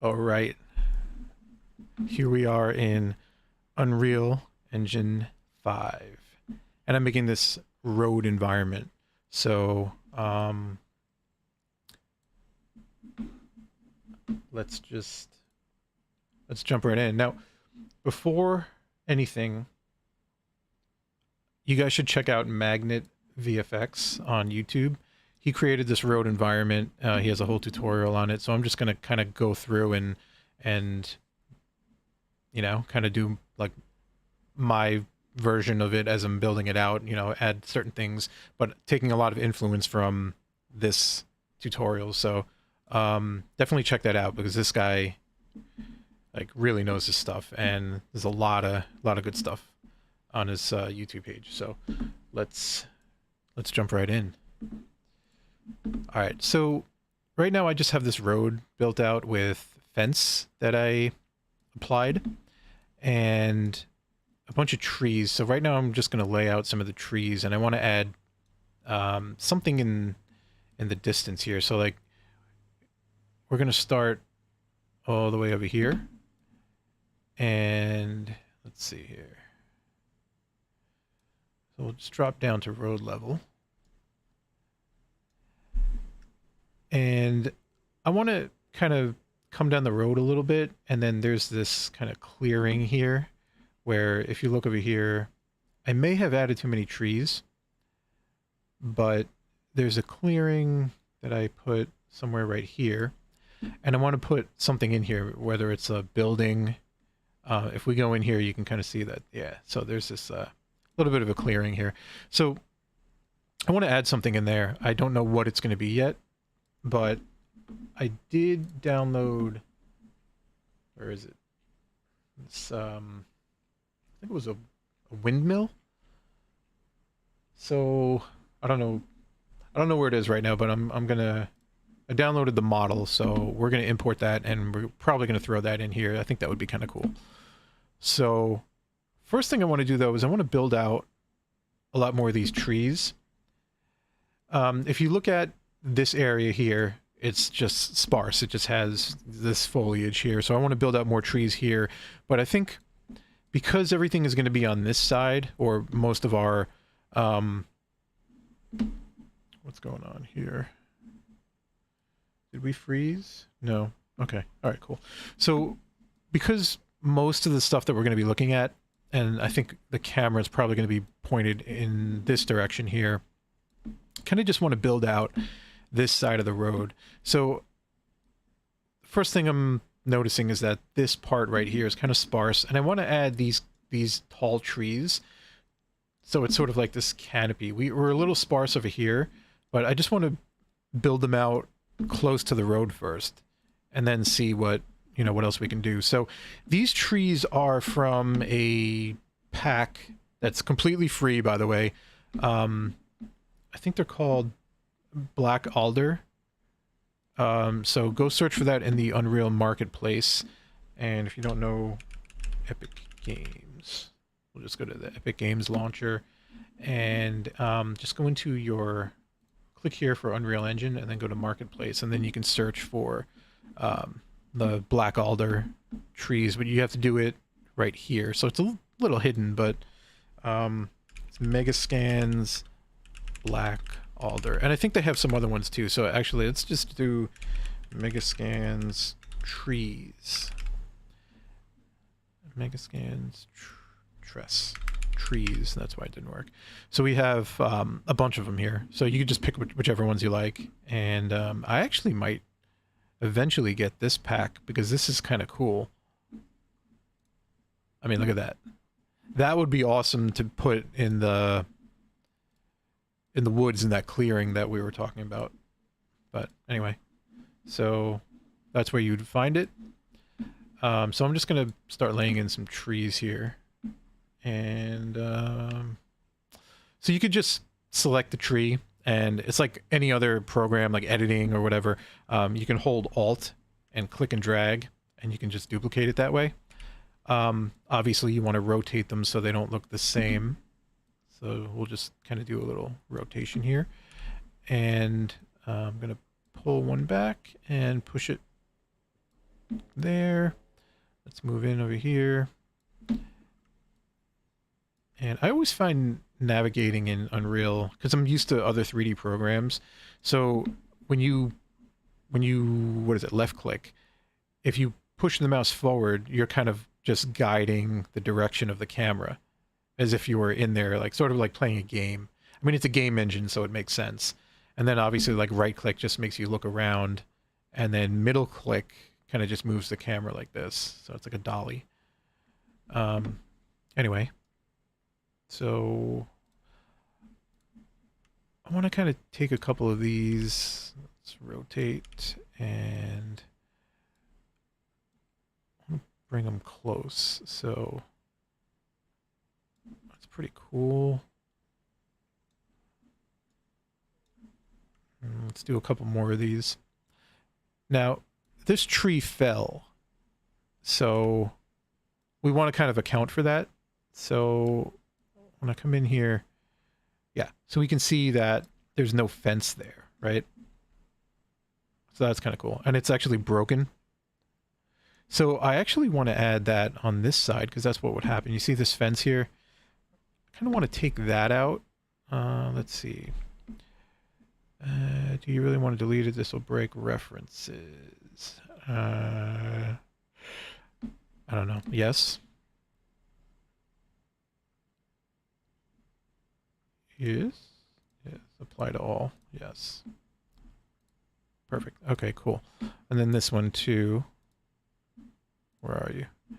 All right, here we are in Unreal Engine 5, and I'm making this road environment. So let's just let's jump right in. Now, before anything, you guys should check out Magnet VFX on YouTube. He created this road environment. He has a whole tutorial on it. So I'm just gonna kind of go through and kind of do like my version of it as I'm building it out, add certain things, but taking a lot of influence from this tutorial. So definitely check that out because this guy like really knows his stuff, and there's a lot of good stuff on his YouTube page. So let's jump right in. All right, so right now I just have this road built out with fence that I applied and a bunch of trees. So right now I'm just going to lay out some of the trees, and I want to add something in the distance here. So like we're going to start all the way over here, and let's see here. So we'll just drop down to road level, and I want to kind of come down the road a little bit, and then there's this kind of clearing here where if you look over here, I may have added too many trees, but there's a clearing that I put somewhere right here, and I want to put something in here, whether it's a building. If we go in here, you can kind of see that, yeah, so there's this little bit of a clearing here. So I want to add something in there. I don't know what it's going to be yet, but I did download, where is it? It's, I think it was a windmill. So I don't know where it is right now, but I downloaded the model, so we're gonna import that, and we're probably gonna throw that in here. I think that would be kind of cool. So first thing I want to do though is I want to build out a lot more of these trees. If you look at this area here, it's just sparse. It just has this foliage here. So I want to build out more trees here, but I think because everything is going to be on this side, or most of our what's going on here? Did we freeze? No. Okay. All right, cool. So because most of the stuff that we're going to be looking at, and I think the camera is probably going to be pointed in this direction here, kind of just want to build out this side of the road. So first thing I'm noticing is that this part right here is kind of sparse, and I want to add these tall trees, so it's sort of like this canopy. We're a little sparse over here, but I just want to build them out close to the road first, and then see what else we can do. So these trees are from a pack that's completely free, by the way. I think they're called Black Alder. So go search for that in the Unreal Marketplace. And if you don't know Epic Games, we'll just go to the Epic Games launcher, and just go into your, click here for Unreal Engine, and then go to Marketplace, and then you can search for the Black Alder trees, but you have to do it right here. So it's a little hidden, but it's Megascans Black Alder, and I think they have some other ones too. So actually, let's just do Megascans trees. Megascans tress trees. That's why it didn't work. So we have a bunch of them here. So you can just pick whichever ones you like. And I actually might eventually get this pack because this is kind of cool. I mean, look at that. That would be awesome to put in the woods, in that clearing that we were talking about. But anyway, so that's where you'd find it. So I'm just gonna start laying in some trees here, and so you could just select the tree, and it's like any other program, like editing or whatever. You can hold Alt and click and drag, and you can just duplicate it that way. Obviously you want to rotate them so they don't look the same. So we'll just kind of do a little rotation here, and I'm going to pull one back and push it there. Let's move in over here. And I always find navigating in Unreal, because I'm used to other 3D programs. So when you what is it, left click, if you push the mouse forward, you're kind of just guiding the direction of the camera as if you were in there, like sort of like playing a game. I mean, it's a game engine, so it makes sense. And then obviously like right click just makes you look around, and then middle click kind of just moves the camera like this. So it's like a dolly. Anyway, so I want to kind of take a couple of these. Let's rotate and bring them close. So that's pretty cool. Let's do a couple more of these. Now, this tree fell, so we want to kind of account for that. So when I come in here, yeah, so we can see that there's no fence there, right? So that's kind of cool. And it's actually broken. So I actually want to add that on this side, because that's what would happen. You see this fence here? I kind of want to take that out. Let's see. Do you really want to delete it? This will break references. I don't know. Yes. Yes. Yes. Apply to all. Yes. Perfect. Okay, cool. And then this one too. Where are you? So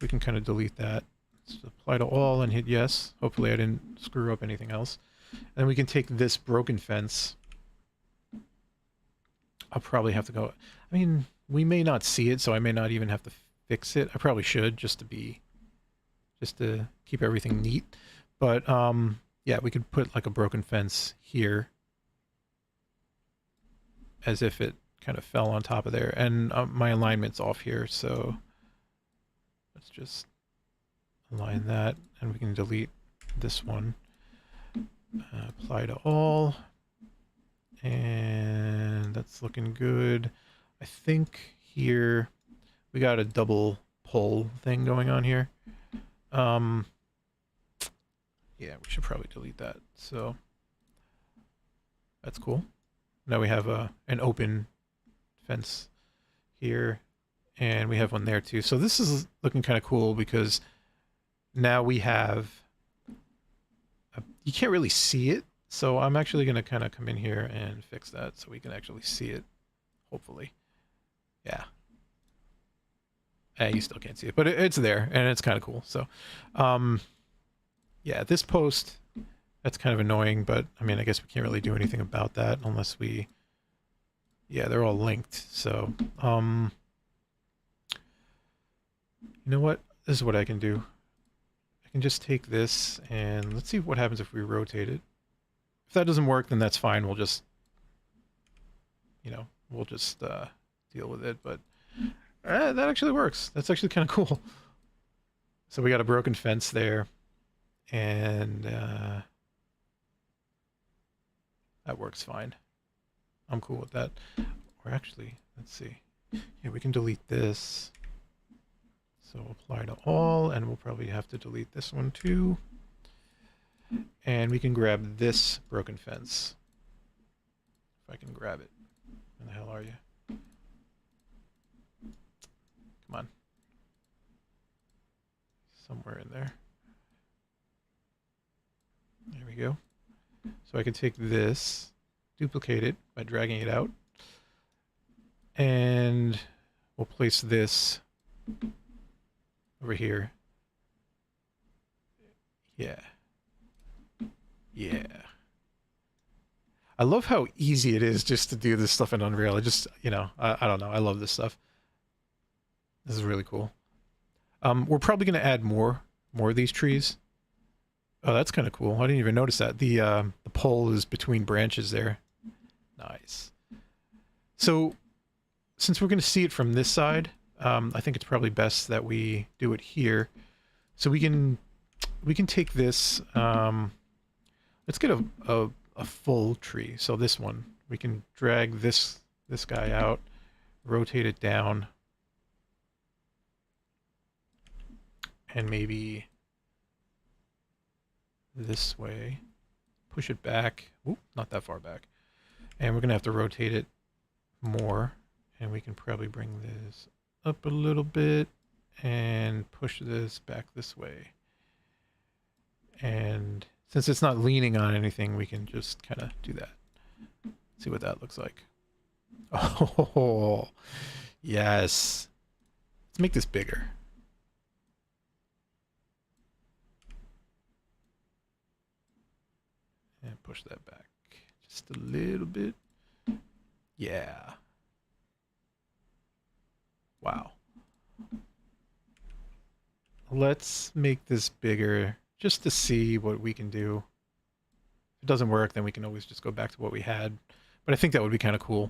we can kind of delete that. Let's apply to all and hit yes. Hopefully I didn't screw up anything else. And we can take this broken fence. I'll probably have to go. I mean, we may not see it, so I may not even have to fix it. I probably should, just to keep everything neat. But yeah, we could put like a broken fence here, as if it kind of fell on top of there. And my alignment's off here, so let's just align that, and we can delete this one. Apply to all, and that's looking good. I think here we got a double pull thing going on here. Yeah, we should probably delete that. So that's cool. Now we have an open fence here, and we have one there too. So this is looking kind of cool, because now we have you can't really see it, so I'm actually going to kind of come in here and fix that so we can actually see it, hopefully. Yeah. You still can't see it, but it's there, and it's kind of cool. So, yeah, this post, that's kind of annoying, but, I mean, I guess we can't really do anything about that unless we... Yeah, they're all linked, so... You know what? This is what I can do. Can just take this, and let's see what happens if we rotate it. If that doesn't work, then that's fine. We'll just, you know, we'll just deal with it. But that actually works. That's actually kind of cool. So we got a broken fence there, and that works fine. I'm cool with that. Or actually, let's see. Yeah, we can delete this. So apply to all, and we'll probably have to delete this one too. And we can grab this broken fence. If I can grab it. Where the hell are you? Come on. Somewhere in there. There we go. So I can take this, duplicate it by dragging it out, and we'll place this over here. Yeah. Yeah. I love how easy it is just to do this stuff in Unreal. I just, you know, I don't know. I love this stuff. This is really cool. We're probably going to add more of these trees. Oh, that's kind of cool. I didn't even notice that. The pole is between branches there. Nice. So, since we're going to see it from this side, I think it's probably best that we do it here. So we can take this. Let's get a full tree. So this one, we can drag this guy out, rotate it down, and maybe this way. Push it back. Oop, not that far back. And we're going to have to rotate it more. And we can probably bring this up a little bit and push this back this way. And since it's not leaning on anything, we can just kind of do that. See what that looks like. Oh, yes. Let's make this bigger. And push that back just a little bit. Yeah. Wow. Let's make this bigger just to see what we can do. If it doesn't work, then we can always just go back to what we had. But I think that would be kind of cool.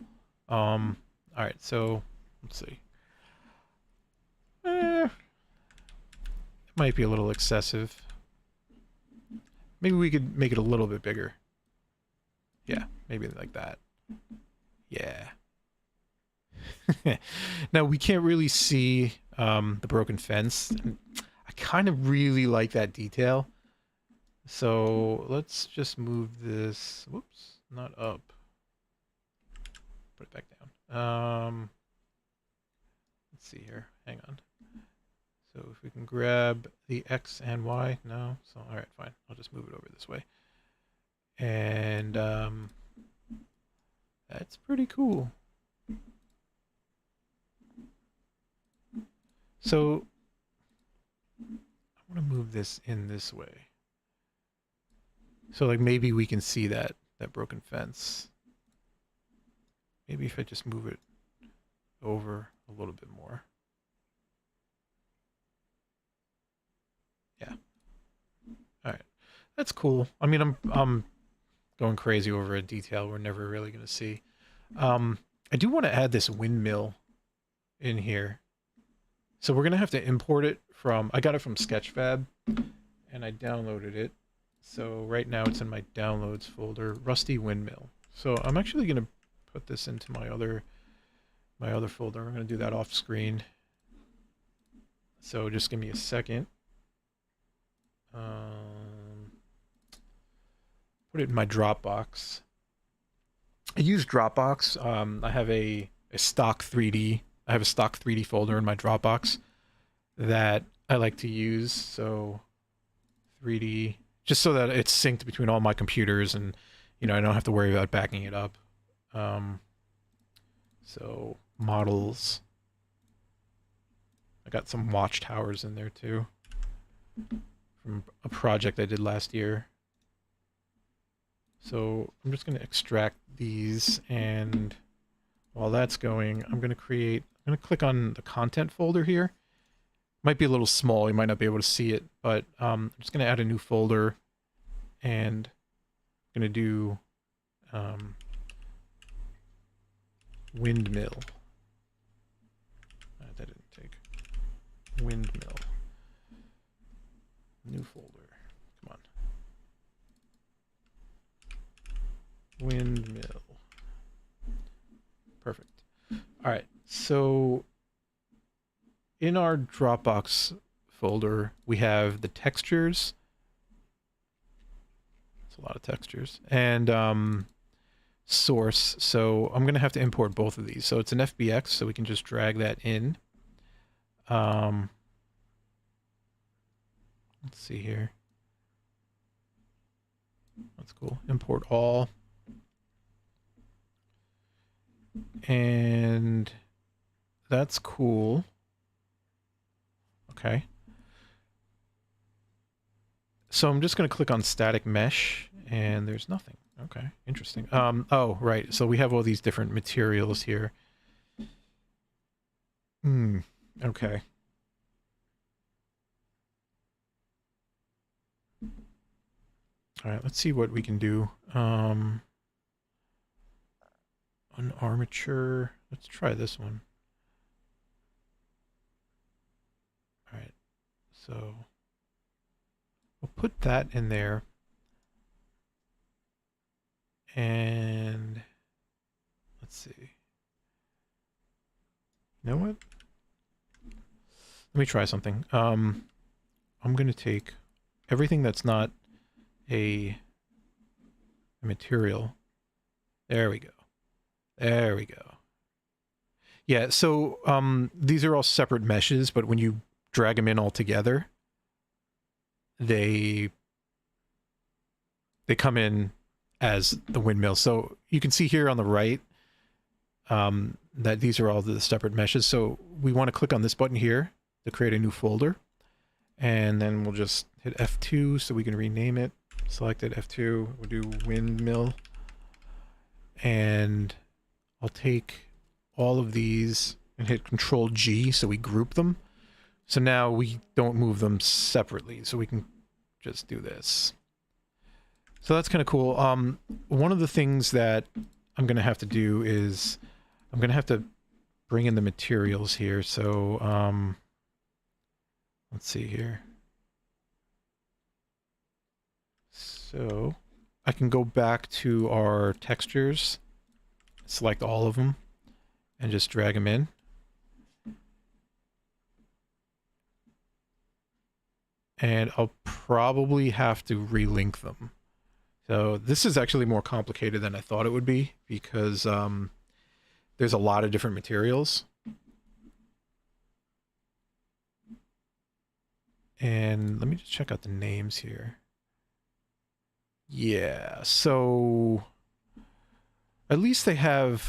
All right, so let's see. It might be a little excessive. Maybe we could make it a little bit bigger. Yeah, maybe like that. Yeah. Now we can't really see the broken fence. I kind of really like that detail. So let's just move this. Whoops, not up. Put it back down. Let's see here. Hang on. So if we can grab the X and Y. No. So all right, fine. I'll just move it over this way. And that's pretty cool. So I want to move this in this way. So like maybe we can see that broken fence. Maybe if I just move it over a little bit more. Yeah. All right. That's cool. I mean, I'm going crazy over a detail we're never really going to see. I do want to add this windmill in here. So we're going to have to import it from, I got it from Sketchfab and I downloaded it. So right now it's in my downloads folder, Rusty Windmill. So I'm actually going to put this into my other folder. I'm going to do that off screen. So just give me a second. Put it in my Dropbox. I use Dropbox. I have a stock 3D. I have a stock 3D folder in my Dropbox that I like to use. So 3D, just so that it's synced between all my computers and, you know, I don't have to worry about backing it up. So models. I got some watchtowers in there too from a project I did last year. So I'm just going to extract these, and while that's going, I'm going to click on the content folder here. Might be a little small, you might not be able to see it, but I'm just going to add a new folder, and I'm going to do windmill. That didn't take. Windmill. New folder. Come on. Windmill. Perfect. All right. So in our Dropbox folder, we have the textures. It's a lot of textures. And source. So I'm going to have to import both of these. So it's an FBX, so we can just drag that in. Let's see here. That's cool. Import all. And that's cool. Okay. So I'm just going to click on static mesh, and there's nothing. Okay, interesting. Oh, right. So we have all these different materials here. Okay. All right, let's see what we can do. An armature. Let's try this one. All right. So we'll put that in there. And let's see. You know what? Let me try something. I'm going to take everything that's not a material. There we go. There we go. Yeah, so these are all separate meshes, but when you drag them in all together, they come in as the windmill. So you can see here on the right that these are all the separate meshes. So we want to click on this button here to create a new folder. And then we'll just hit F2 so we can rename it. Select it, F2, we'll do windmill. And I'll take all of these and hit Control G so we group them. So now we don't move them separately, so we can just do this. So that's kind of cool. One of the things that I'm going to have to do is I'm going to have to bring in the materials here. So let's see here. So I can go back to our textures, select all of them, and just drag them in. And I'll probably have to relink them. So this is actually more complicated than I thought it would be, because there's a lot of different materials. And let me just check out the names here. Yeah, so at least they have,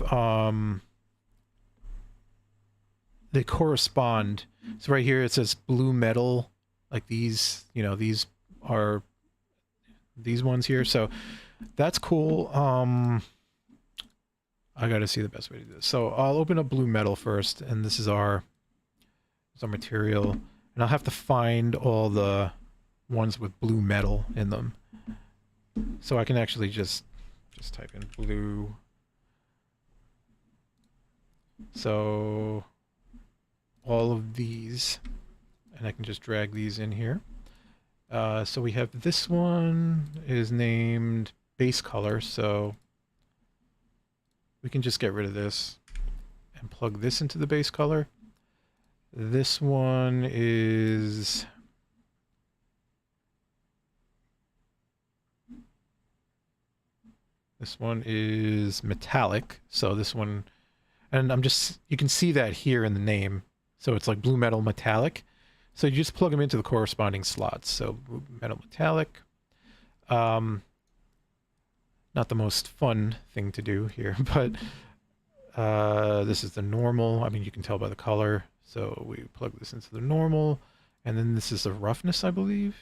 they correspond. So right here it says blue metal, like these, you know, these are these ones here. So that's cool. I got to see the best way to do this. So I'll open up blue metal first, and this is our material. And I'll have to find all the ones with blue metal in them. So I can actually just type in blue. So all of these, and I can just drag these in here. So we have this one is named base color, so we can just get rid of this and plug this into the base color. This one is metallic, so this one, and you can see that here in the name, so it's like blue metal metallic. So you just plug them into the corresponding slots. So metal metallic, not the most fun thing to do here, but this is the normal. I mean, you can tell by the color. So we plug this into the normal, and then this is the roughness, I believe.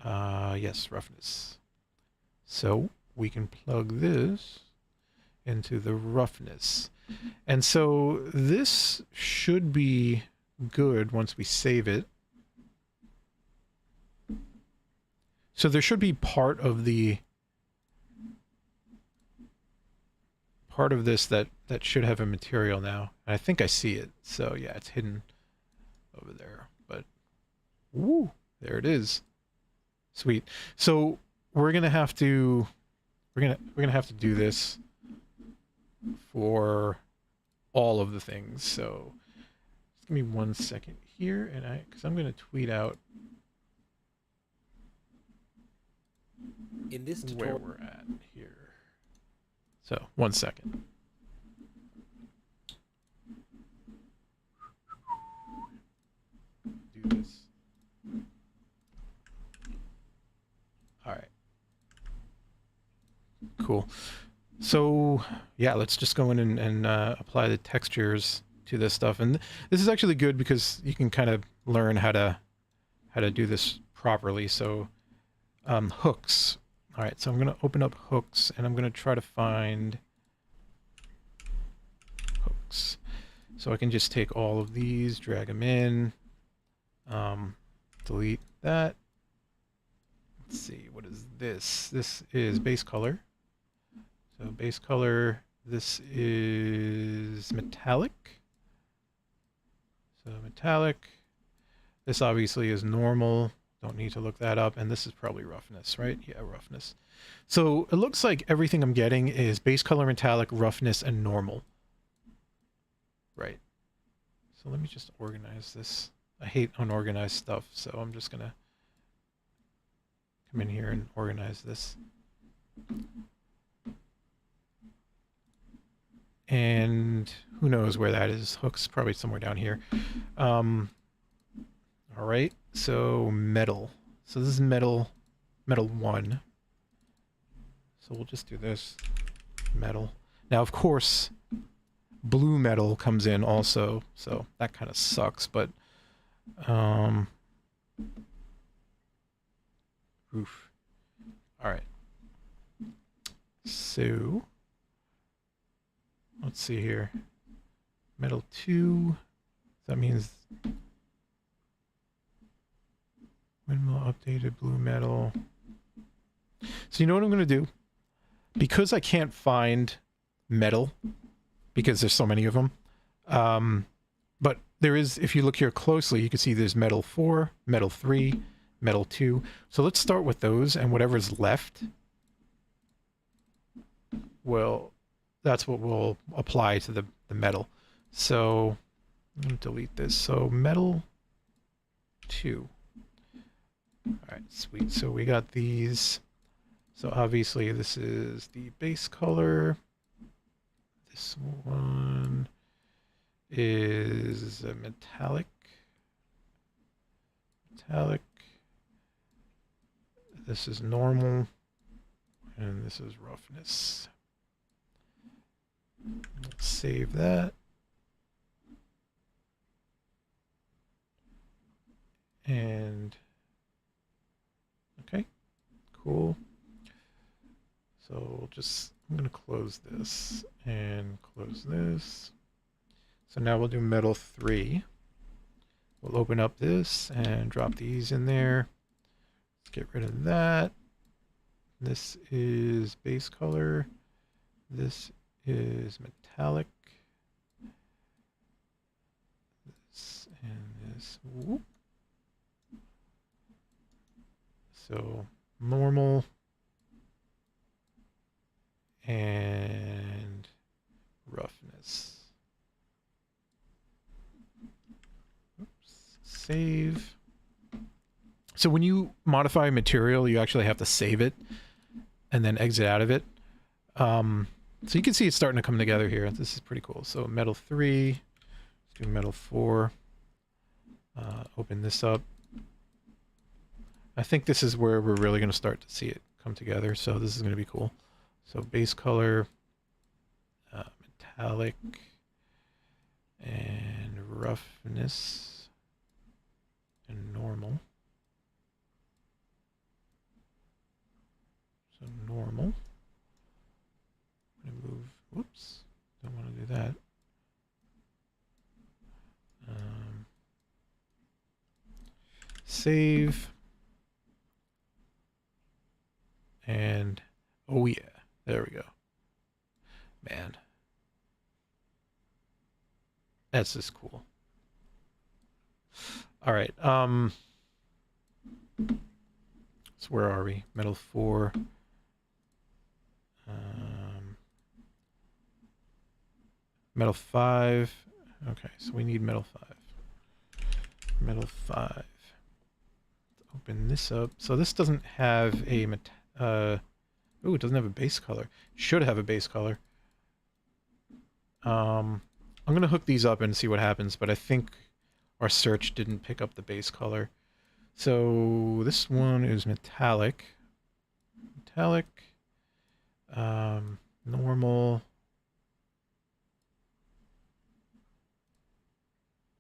Yes, roughness. So we can plug this into the roughness. And so this should be good once we save it. So there should be part of this that should have a material now. And I think I see it. So yeah, it's hidden over there. But woo, there it is. Sweet. So we're gonna have to do this for all of the things. So give me 1 second here, and because I'm going to tweet out in this where we're at here. So 1 second. Do this. All right. Cool. So yeah, let's just go in and apply the textures to this stuff. And this is actually good because you can kind of learn how to do this properly. So hooks. All right, so I'm going to open up hooks, and I'm going to try to find hooks. So I can just take all of these, drag them in, delete that. Let's see, what is this? This is base color. So base color, this is metallic. So metallic, this obviously is normal. Don't need to look that up. And this is probably roughness, right? Yeah, roughness. So it looks like everything I'm getting is base color, metallic, roughness, and normal. Right. So let me just organize this I hate unorganized stuff, so I'm just gonna come in here and organize this. And who knows where that is? Hook's probably somewhere down here. All right, so metal. So this is metal 1. So we'll just do this, metal. Now, of course, blue metal comes in also, so that kind of sucks, but oof. All right. So let's see here. Metal 2. That means windmill updated blue metal. So you know what I'm going to do? Because I can't find metal, because there's so many of them, but there is, if you look here closely, you can see there's metal 4, metal 3, metal 2. So let's start with those, and whatever's left, well, that's what we'll apply to the metal. So I'm going to delete this. So metal 2. All right, sweet. So we got these. So obviously this is the base color. This one is a metallic. Metallic. This is normal. And this is roughness. Let's save that. And okay, cool. So I'm going to close this and close this. So now we'll do metal 3. We'll open up this and drop these in there. Let's get rid of that. This is base color. This is metallic. This and this. Whoop. So normal. And roughness. Oops. Save. So when you modify a material, you actually have to save it and then exit out of it. So you can see it's starting to come together here. This is pretty cool. So metal 3, let's do metal 4. Open this up. I think this is where we're really going to start to see it come together. So this is going to be cool. So base color, metallic, and roughness, and normal. So normal. I'm going to move, whoops, don't want to do that. Save. And, oh yeah. There we go. Man. That's just cool. All right. So where are we? Metal 4. Metal 5. Okay, so we need metal 5. Metal 5. Let's open this up. So this doesn't have a ooh, it doesn't have a base color. Should have a base color. I'm going to hook these up and see what happens, but I think our search didn't pick up the base color. So this one is metallic. Metallic. Normal.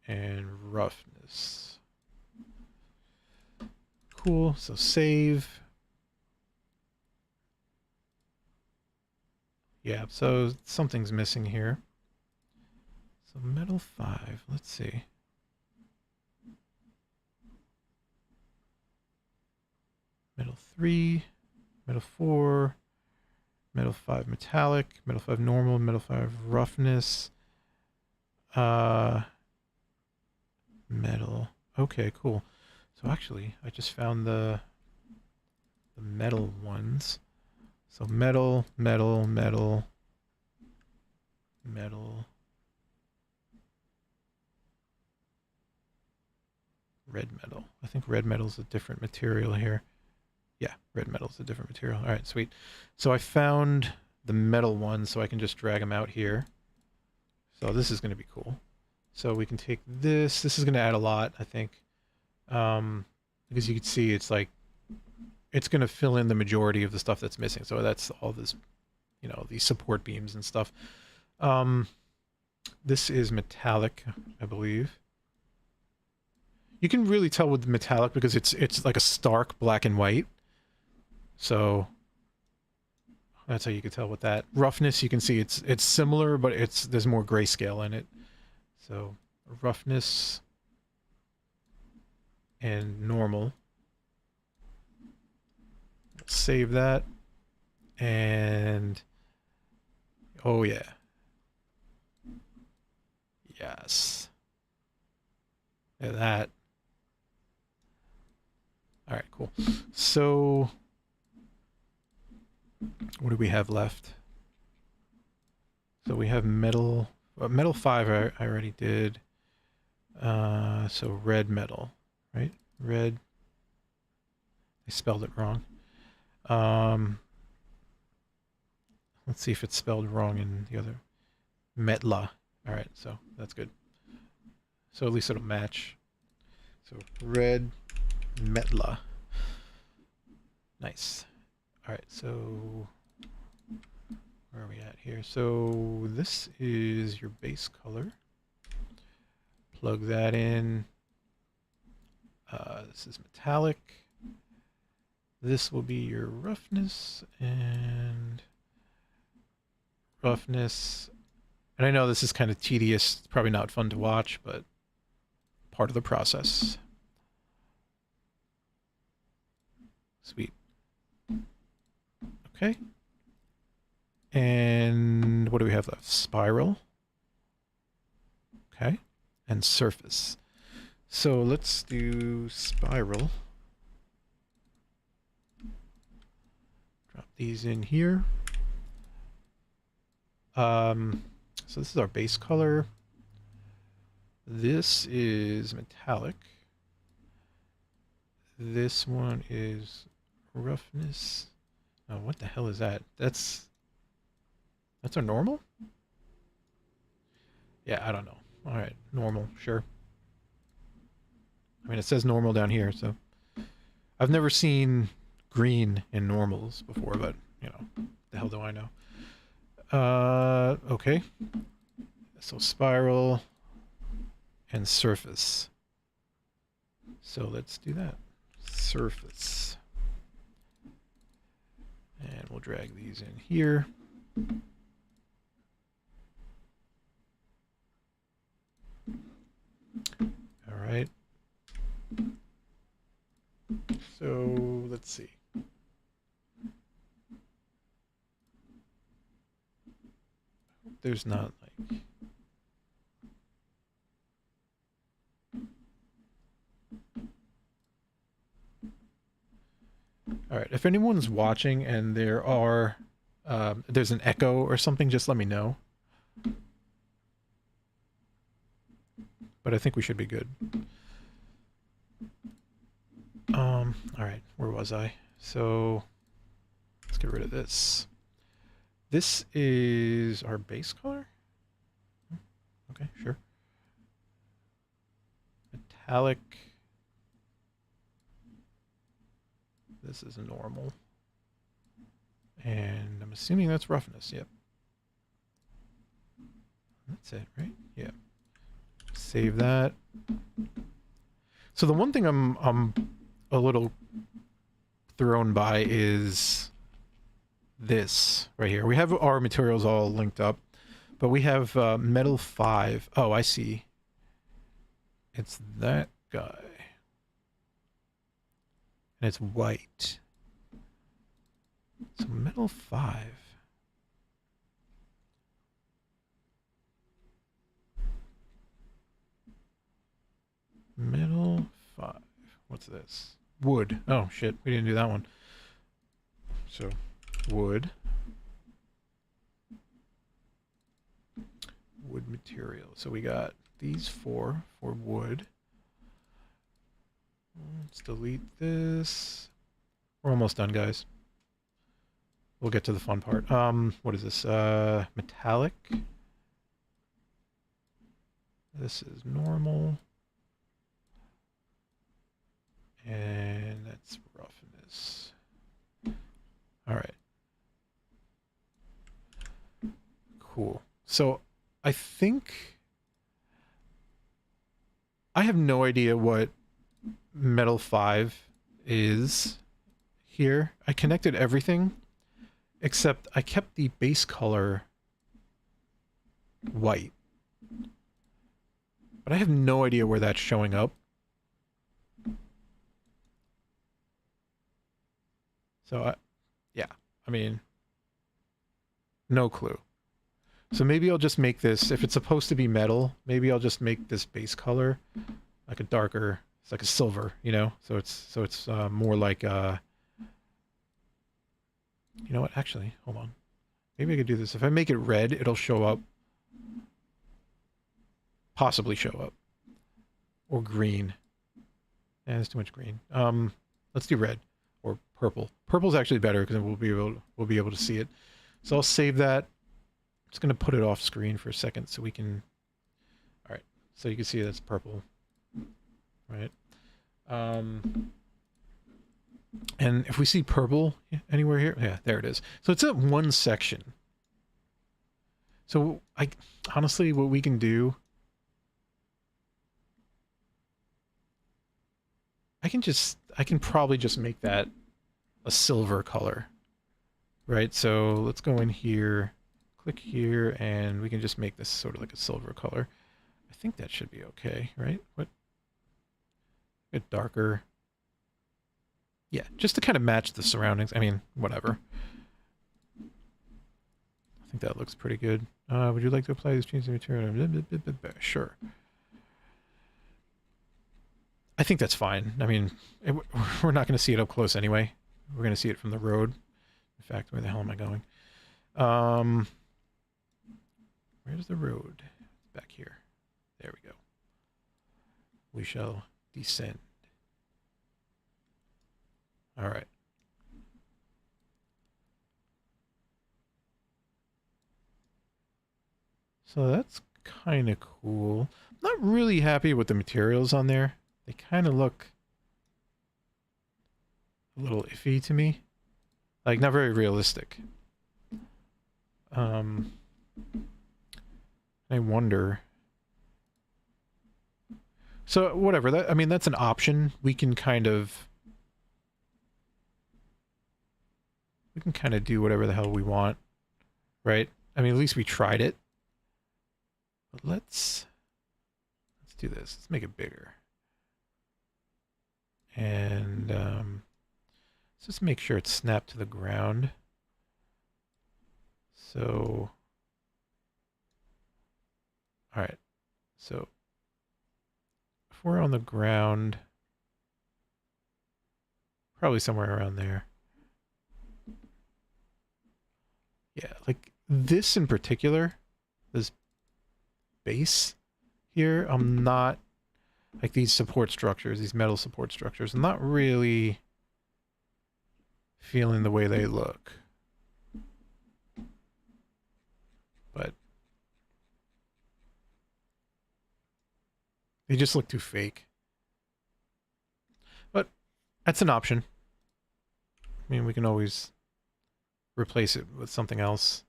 And roughness. Cool. So save. Yeah, so something's missing here. So metal 5, let's see. Metal 3, metal 4, metal 5 metallic, metal 5 normal, metal 5 roughness. Metal. Okay, cool. So actually, I just found the metal ones. So metal, metal, metal, metal. red metal? I think red metal's a different material here. Yeah, red metal's a different material. All right, sweet. So I found the metal one, so I can just drag them out here. So this is going to be cool. So we can take this. This is going to add a lot, I think. Because you can see it's like, it's going to fill in the majority of the stuff that's missing. So that's all this, you know, these support beams and stuff. This is metallic, I believe. You can really tell with the metallic because it's like a stark black and white. So that's how you can tell with that. Roughness, you can see it's similar, but there's more grayscale in it. So roughness and normal. Let's save that. And oh yeah. Yes. Look at that. All right, cool. So what do we have left? So we have metal. Metal 5 I already did. So red metal, right? Red. I spelled it wrong. Let's see if it's spelled wrong in the other. Metla. All right, so that's good. So at least it'll match. So red Metla. Nice. All right, so where are we at here? So this is your base color. Plug that in. This is metallic. This will be your roughness and roughness. And I know this is kind of tedious, it's probably not fun to watch, but part of the process. Sweet. Okay. And what do we have left? Spiral. Okay. And surface. So let's do spiral. Drop these in here. So this is our base color. This is metallic. This one is roughness. Oh, what the hell is that? That's our normal? Yeah, I don't know. All right, normal, sure. I mean, it says normal down here, so I've never seen green in normals before, but you know, the hell do I know? Okay. So spiral and surface. So let's do that. Surface. And we'll drag these in here. All right. So let's see. There's not like all right, if anyone's watching and there's an echo or something, just let me know. But I think we should be good. All right, where was I? So let's get rid of this. This is our base color. Okay, sure. Metallic. This is normal. And I'm assuming that's roughness, yep. That's it, right? Yeah. Save that. So the one thing I'm a little thrown by is this right here. We have our materials all linked up, but we have metal 5. Oh, I see. It's that guy. And it's white. So metal 5. Metal 5. What's this? Wood. Oh, shit. We didn't do that one. So, wood. Wood material. So we got these four for wood. Let's delete this. We're almost done, guys. We'll get to the fun part. What is this? Metallic. This is normal. And that's roughness. All right. Cool. So I think I have no idea what Metal 5 is here. I connected everything except I kept the base color white. But I have no idea where that's showing up. So, yeah, I mean, no clue. So maybe I'll just make this, if it's supposed to be metal, maybe I'll just make this base color like a darker, it's like a silver, you know? So it's more like, you know what, actually, hold on. Maybe I could do this. If I make it red, it'll show up. Possibly show up. Or green. Yeah, there's too much green. Let's do red. Or purple. Purple's actually better because we'll be able to see it. So I'll save that. I'm just gonna put it off screen for a second so we can. All right, so you can see that's purple, right? And if we see purple anywhere here, yeah, there it is. So it's at one section. So honestly, what we can do, I can probably just make that a silver color, right? So let's go in here, click here, and we can just make this sort of like a silver color. I think that should be okay, right? What? A bit darker. Yeah, just to kind of match the surroundings. I mean, whatever. I think that looks pretty good. Would you like to apply these changes to material? Sure. I think that's fine. I mean, we're not going to see it up close anyway. We're going to see it from the road. In fact, where the hell am I going? Where's the road? Back here. There we go. We shall descend. All right. So that's kind of cool. I'm not really happy with the materials on there. They kind of look a little iffy to me. Like, not very realistic. I wonder. So, whatever. I mean, that's an option. We can kind of do whatever the hell we want, right? I mean, at least we tried it. But let's do this. Let's make it bigger. And let's just make sure it's snapped to the ground. So, all right. So, if we're on the ground, probably somewhere around there. Yeah, like this in particular, this base here, I'm not, like these support structures, these metal support structures, I'm not really feeling the way they look. But they just look too fake. But that's an option. I mean, we can always replace it with something else.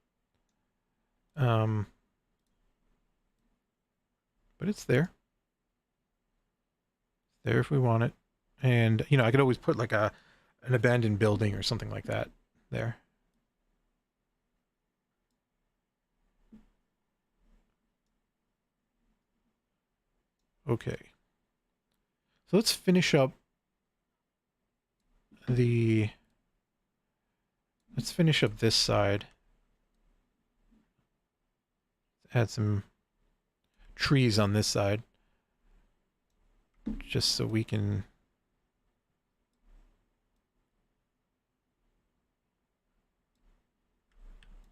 But it's there. It's there if we want it. And, you know, I could always put like an abandoned building or something like that there. Okay. So let's finish up the... Let's finish up this side. Add some trees on this side. Just so we can...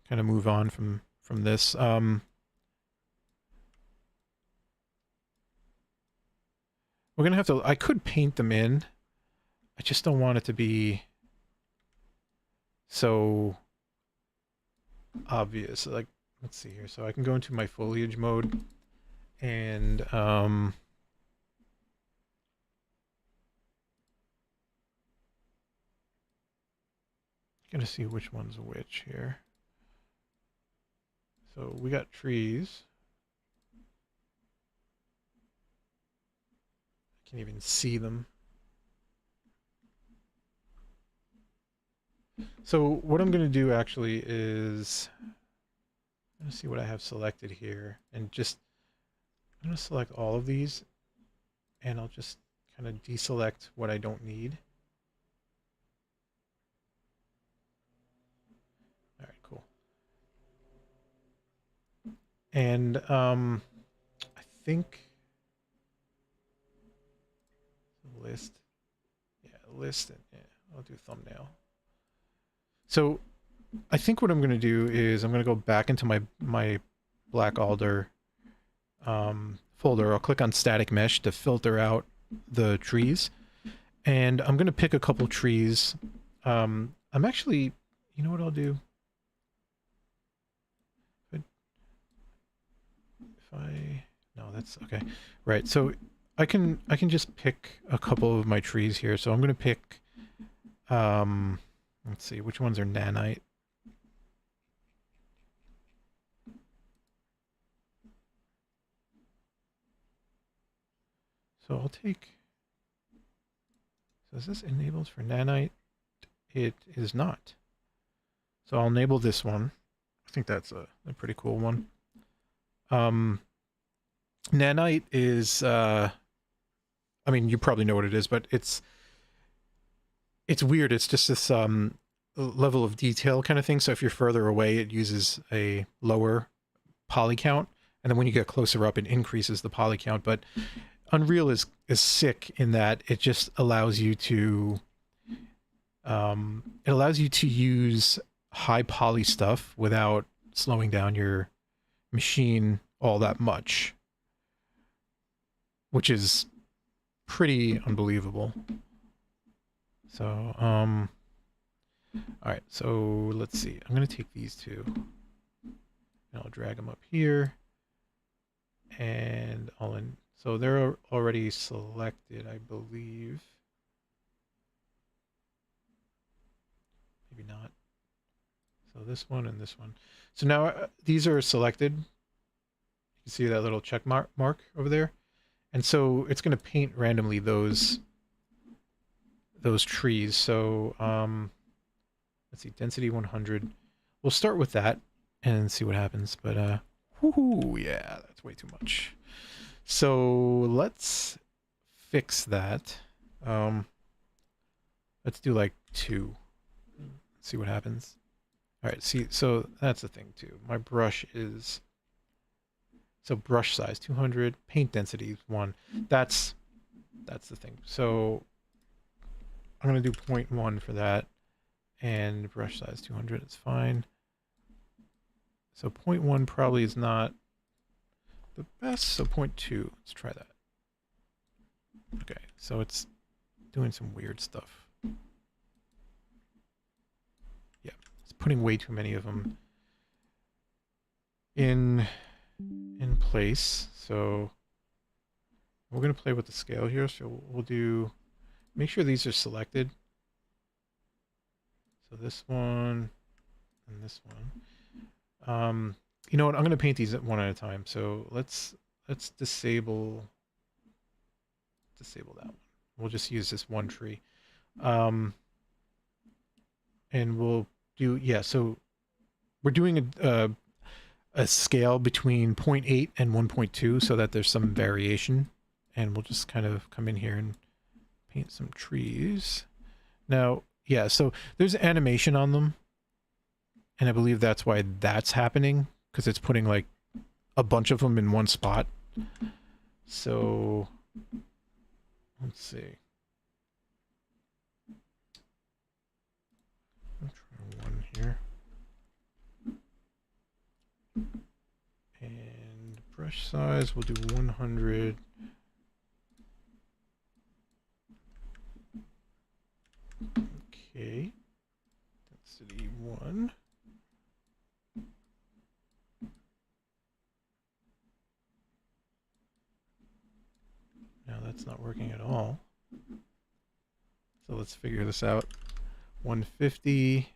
kind of move on from this. We're gonna have to... I could paint them in, I just don't want it to be so obvious. Like, let's see here. So I can go into my foliage mode and gotta see which one's which here. So we got trees. I can't even see them. So what I'm gonna do actually is I'm gonna see what I have selected here, and just I'm gonna select all of these, and I'll just kind of deselect what I don't need. All right, cool. And I think list, yeah, list, and yeah, I'll do thumbnail. So I think what I'm going to do is I'm going to go back into my Black Alder folder. I'll click on static mesh to filter out the trees, and I'm going to pick a couple trees. I'm actually, you know what I'll do? No, that's okay. Right. So I can just pick a couple of my trees here. So I'm going to pick let's see which ones are nanite. So I'll take, so is this enabled for nanite? It is not. So I'll enable this one. I think that's a pretty cool one. Nanite is, I mean, you probably know what it is, but it's weird. It's just this level of detail kind of thing. So if you're further away, it uses a lower poly count, and then when you get closer up, it increases the poly count. But Unreal is sick in that it just allows you to use high poly stuff without slowing down your machine all that much, which is pretty unbelievable. So all right, so let's see. I'm gonna take these two and I'll drag them up here, and I'll in. So they're already selected, I believe. Maybe not. So this one and this one. So now these are selected. You can see that little check mark over there. And so it's going to paint randomly those trees. So let's see, density 100. We'll start with that and see what happens. But whoo, yeah, that's way too much. So let's fix that. Let's do like 2. Let's see what happens. All right, see, so that's the thing too. My brush is, so brush size 200, paint density 1. That's the thing. So I'm gonna do 0.1 for that, and brush size 200 is fine. So 0.1 probably is not the best, so 0.2, let's try that. Okay, so it's doing some weird stuff. Yeah, it's putting way too many of them in place. So we're going to play with the scale here. So we'll do, make sure these are selected. So this one and this one. You know what? I'm going to paint these one at a time. So let's disable that one. We'll just use this one tree. And we'll do, yeah, so we're doing a scale between 0.8 and 1.2 so that there's some variation. And we'll just kind of come in here and paint some trees. Now, yeah, so there's animation on them. And I believe that's why that's happening, because it's putting like a bunch of them in one spot. So let's see. I'll try one here. And brush size, we'll do 100. Okay. Density 1. Now that's not working at all. So let's figure this out. 150.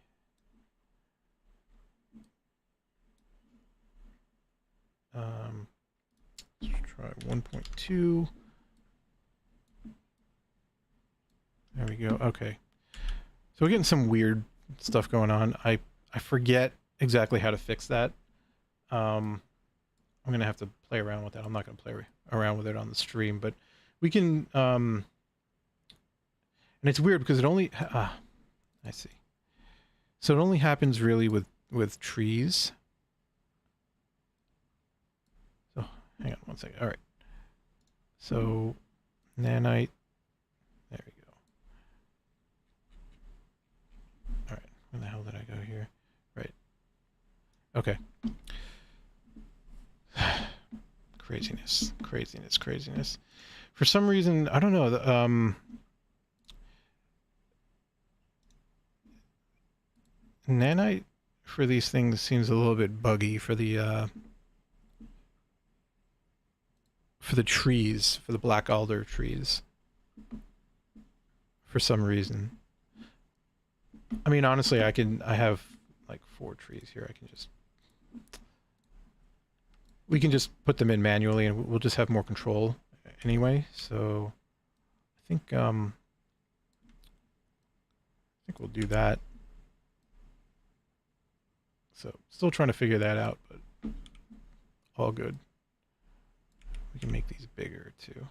Let's try 1.2. There we go. Okay. So we're getting some weird stuff going on. I forget exactly how to fix that. I'm going to have to play around with that. I'm not going to play around with it on the stream, but we can, and it's weird because it only, I see. So it only happens really with trees. So hang on one second. All right. So nanite, there we go. All right. Where the hell did I go here? Right. Okay. Craziness, craziness, craziness. For some reason, I don't know. Nanite for these things seems a little bit buggy for the trees, for the black alder trees. For some reason. I mean, honestly, I have like 4 trees here. We can just put them in manually and we'll just have more control anyway. So I think we'll do that. So still trying to figure that out, but all good. We can make these bigger too.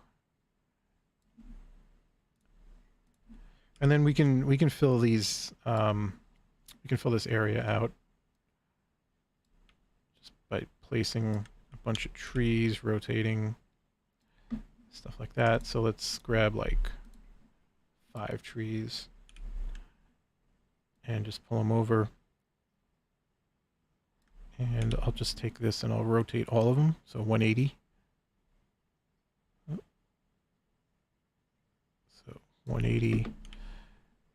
And then we can fill these we can fill this area out just by placing a bunch of trees, rotating stuff like that. So let's grab like 5 trees and just pull them over. And I'll just take this and I'll rotate all of them. So 180. So 180.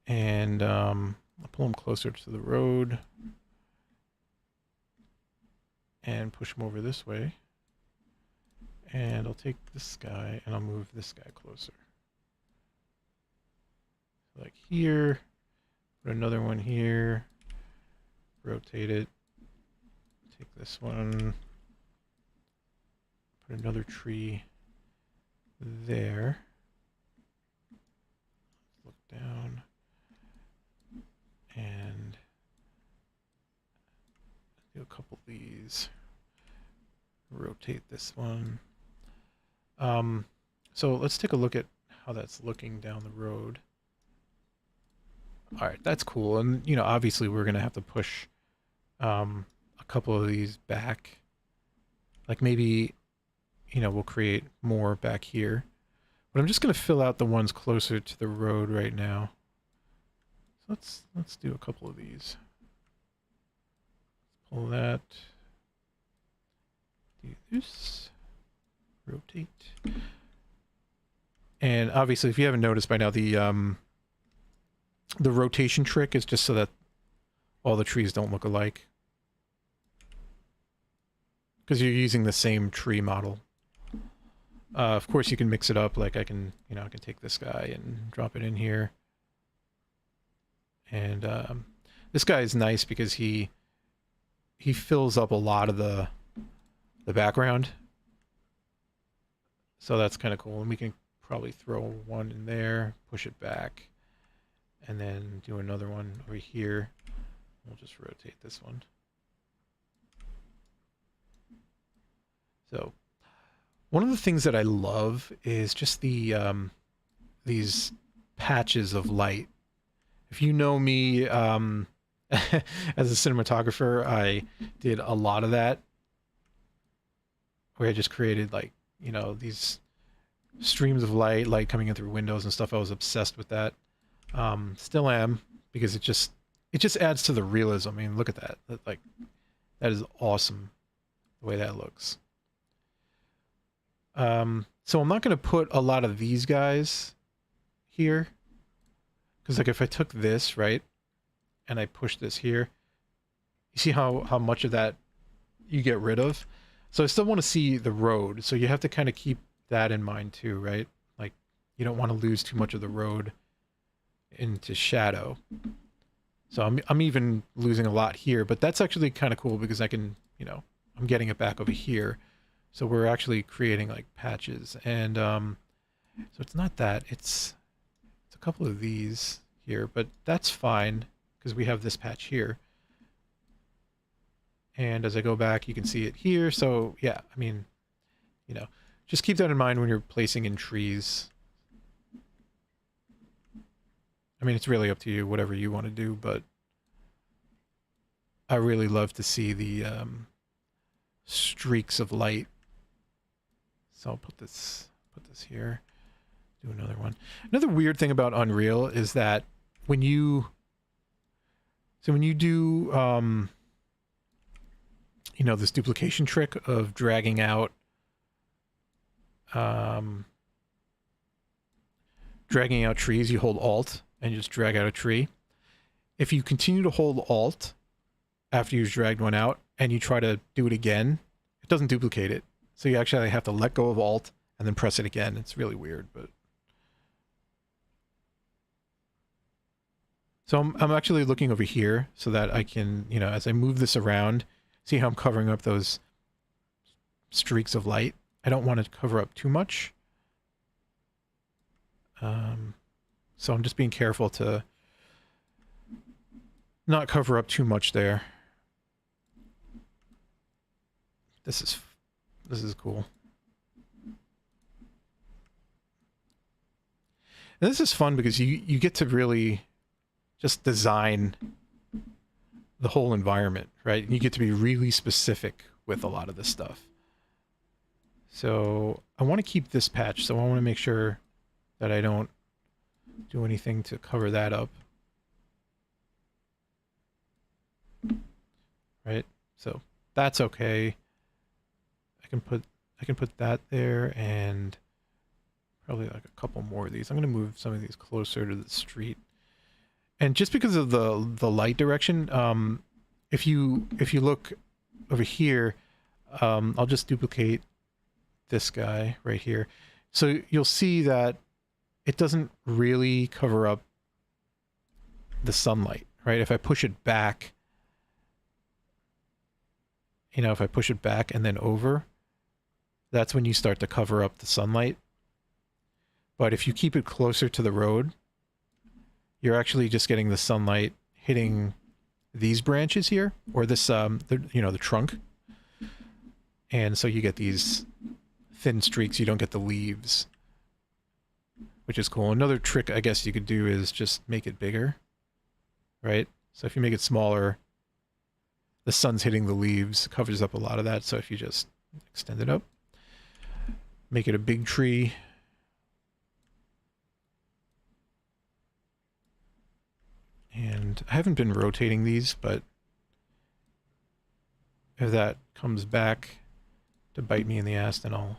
And I'll pull them closer to the road. And push them over this way. And I'll take this guy and I'll move this guy closer. Like here. Put another one here. Rotate it. Take this one. Put another tree there. Look down. And do a couple of these. Rotate this one. So let's take a look at how that's looking down the road. All right, that's cool. And, you know, obviously we're going to have to push a couple of these back. Like maybe, you know, we'll create more back here. But I'm just going to fill out the ones closer to the road right now. So let's do a couple of these. Pull that. Do this. Rotate. And obviously, if you haven't noticed by now, the rotation trick is just so that all the trees don't look alike. Because you're using the same tree model. Of course, you can mix it up. Like I can take this guy and drop it in here. And this guy is nice because he fills up a lot of the background. So that's kind of cool. And we can probably throw one in there, push it back, and then do another one over here. We'll just rotate this one. So one of the things that I love is just the these patches of light. If you know me as a cinematographer, I did a lot of that where I just created like, you know, these streams of light coming in through windows and stuff. I was obsessed with that. Still am, because it just adds to the realism. I mean, look at that. That is awesome the way that looks. So I'm not going to put a lot of these guys here Because like if I took this, right, and I push this here, you see how much of that you get rid of? So I still want to see the road. So you have to kind of keep that in mind too, right? Like you don't want to lose too much of the road into shadow. So I'm even losing a lot here, but that's actually kind of cool because I can, you know, I'm getting it back over here. So we're actually creating like patches, and so it's not that, it's a couple of these here, but that's fine because we have this patch here. And as I go back, you can see it here. So yeah, I mean, you know, just keep that in mind when you're placing in trees. I mean, it's really up to you, whatever you want to do, but I really love to see the streaks of light. So I'll put this here. Do another one. Another weird thing about Unreal is that when you do you know, this duplication trick of dragging out trees, you hold Alt and you just drag out a tree. If you continue to hold Alt after you've dragged one out and you try to do it again, it doesn't duplicate it. So you actually have to let go of Alt and then press it again. It's really weird, but so I'm actually looking over here so that I can, you know, as I move this around, see how I'm covering up those streaks of light. I don't want to cover up too much. So I'm just being careful to not cover up too much there. This is cool. And this is fun because you get to really just design the whole environment, right? You get to be really specific with a lot of this stuff. So I want to keep this patch, so I want to make sure that I don't do anything to cover that up. Right? So that's okay. I can put that there, and probably like a couple more of these. I'm going to move some of these closer to the street. And just because of the light direction, if you look over here, I'll just duplicate this guy right here. So you'll see that it doesn't really cover up the sunlight, right? If I push it back, you know, if I push it back and then over, that's when you start to cover up the sunlight. But if you keep it closer to the road, you're actually just getting the sunlight hitting these branches here, or this, you know, the trunk. And so you get these thin streaks, you don't get the leaves, which is cool. Another trick I guess you could do is just make it bigger, right? So if you make it smaller, the sun's hitting the leaves, covers up a lot of that. So if you just extend it up, make it a big tree. And I haven't been rotating these, but if that comes back to bite me in the ass, then I'll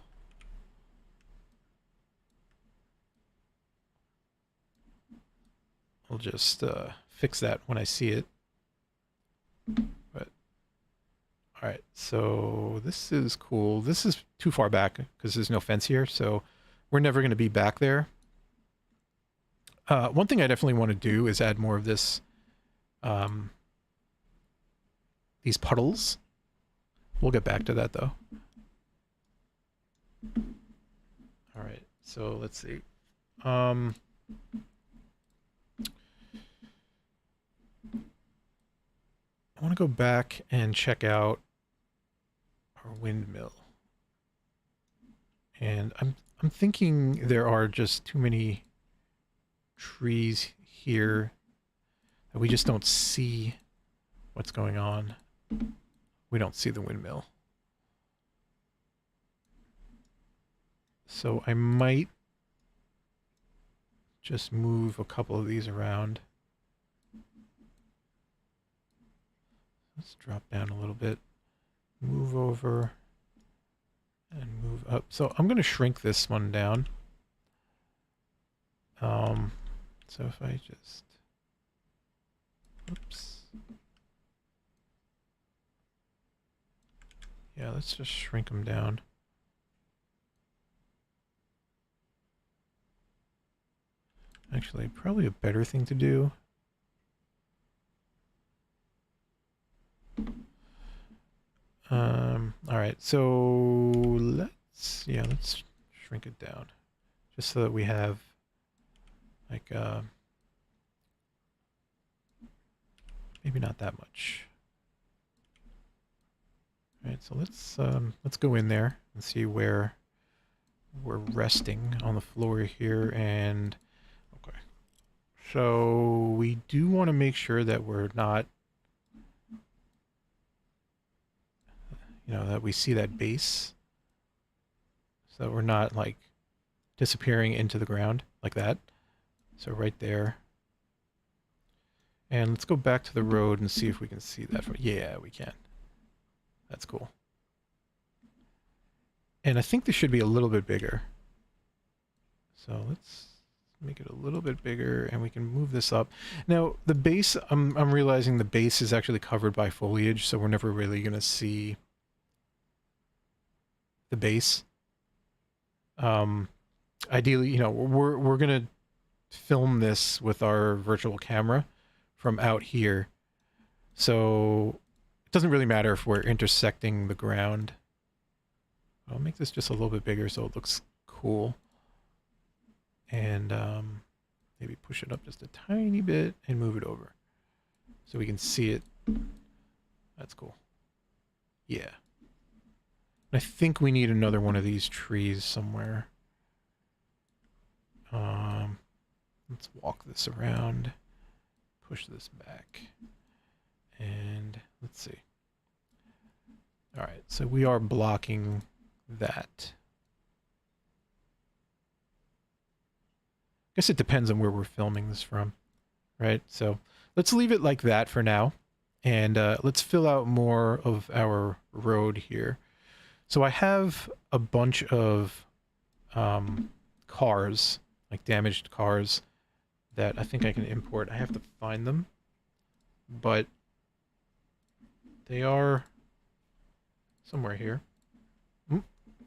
just fix that when I see it. But all right, so this is cool. This is too far back because there's no fence here, so we're never going to be back there. One thing I definitely want to do is add more of this, these puddles. We'll get back to that though. All right, so let's see. I want to go back and check out our windmill. And I'm thinking there are just too many trees here that we just don't see what's going on. We don't see the windmill. So I might just move a couple of these around. Let's drop down a little bit, move over, and move up. So I'm going to shrink this one down. So if I just, oops. Yeah, let's just shrink them down. Actually, probably a better thing to do. All right, so let's shrink it down, just so that we have like maybe not that much. All right, so let's go in there and see where we're resting on the floor here, and okay. So we do want to make sure that we're not, that we see that base, so that we're not like disappearing into the ground like that. So right there. And let's go back to the road and see if we can see that. Yeah, we can. That's cool. And I think this should be a little bit bigger. So let's make it a little bit bigger, and we can move this up. Now, the base, I'm realizing the base is actually covered by foliage, so we're never really going to see the base. Ideally, we're going to film this with our virtual camera from out here. So it doesn't really matter if we're intersecting the ground. I'll make this just a little bit bigger so it looks cool. And maybe push it up just a tiny bit and move it over so we can see it. That's cool. Yeah. I think we need another one of these trees somewhere. Let's walk this around, push this back, and let's see. All right, so we are blocking that. I guess it depends on where we're filming this from, right? So let's leave it like that for now, and let's fill out more of our road here. So I have a bunch of cars, like damaged cars, that I think I can import. I have to find them, but they are somewhere here. All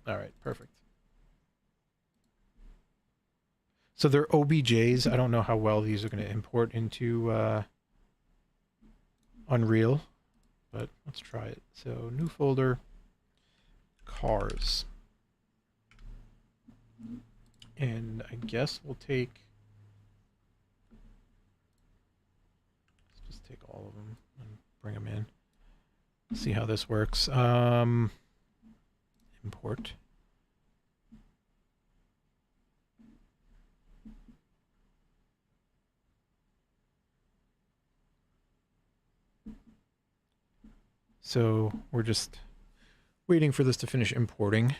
right, perfect. So they're OBJs. I don't know how well these are going to import into Unreal, but let's try it. So new folder, cars. And I guess we'll take, let's just take all of them and bring them in. See how this works. Import. So we're just waiting for this to finish importing.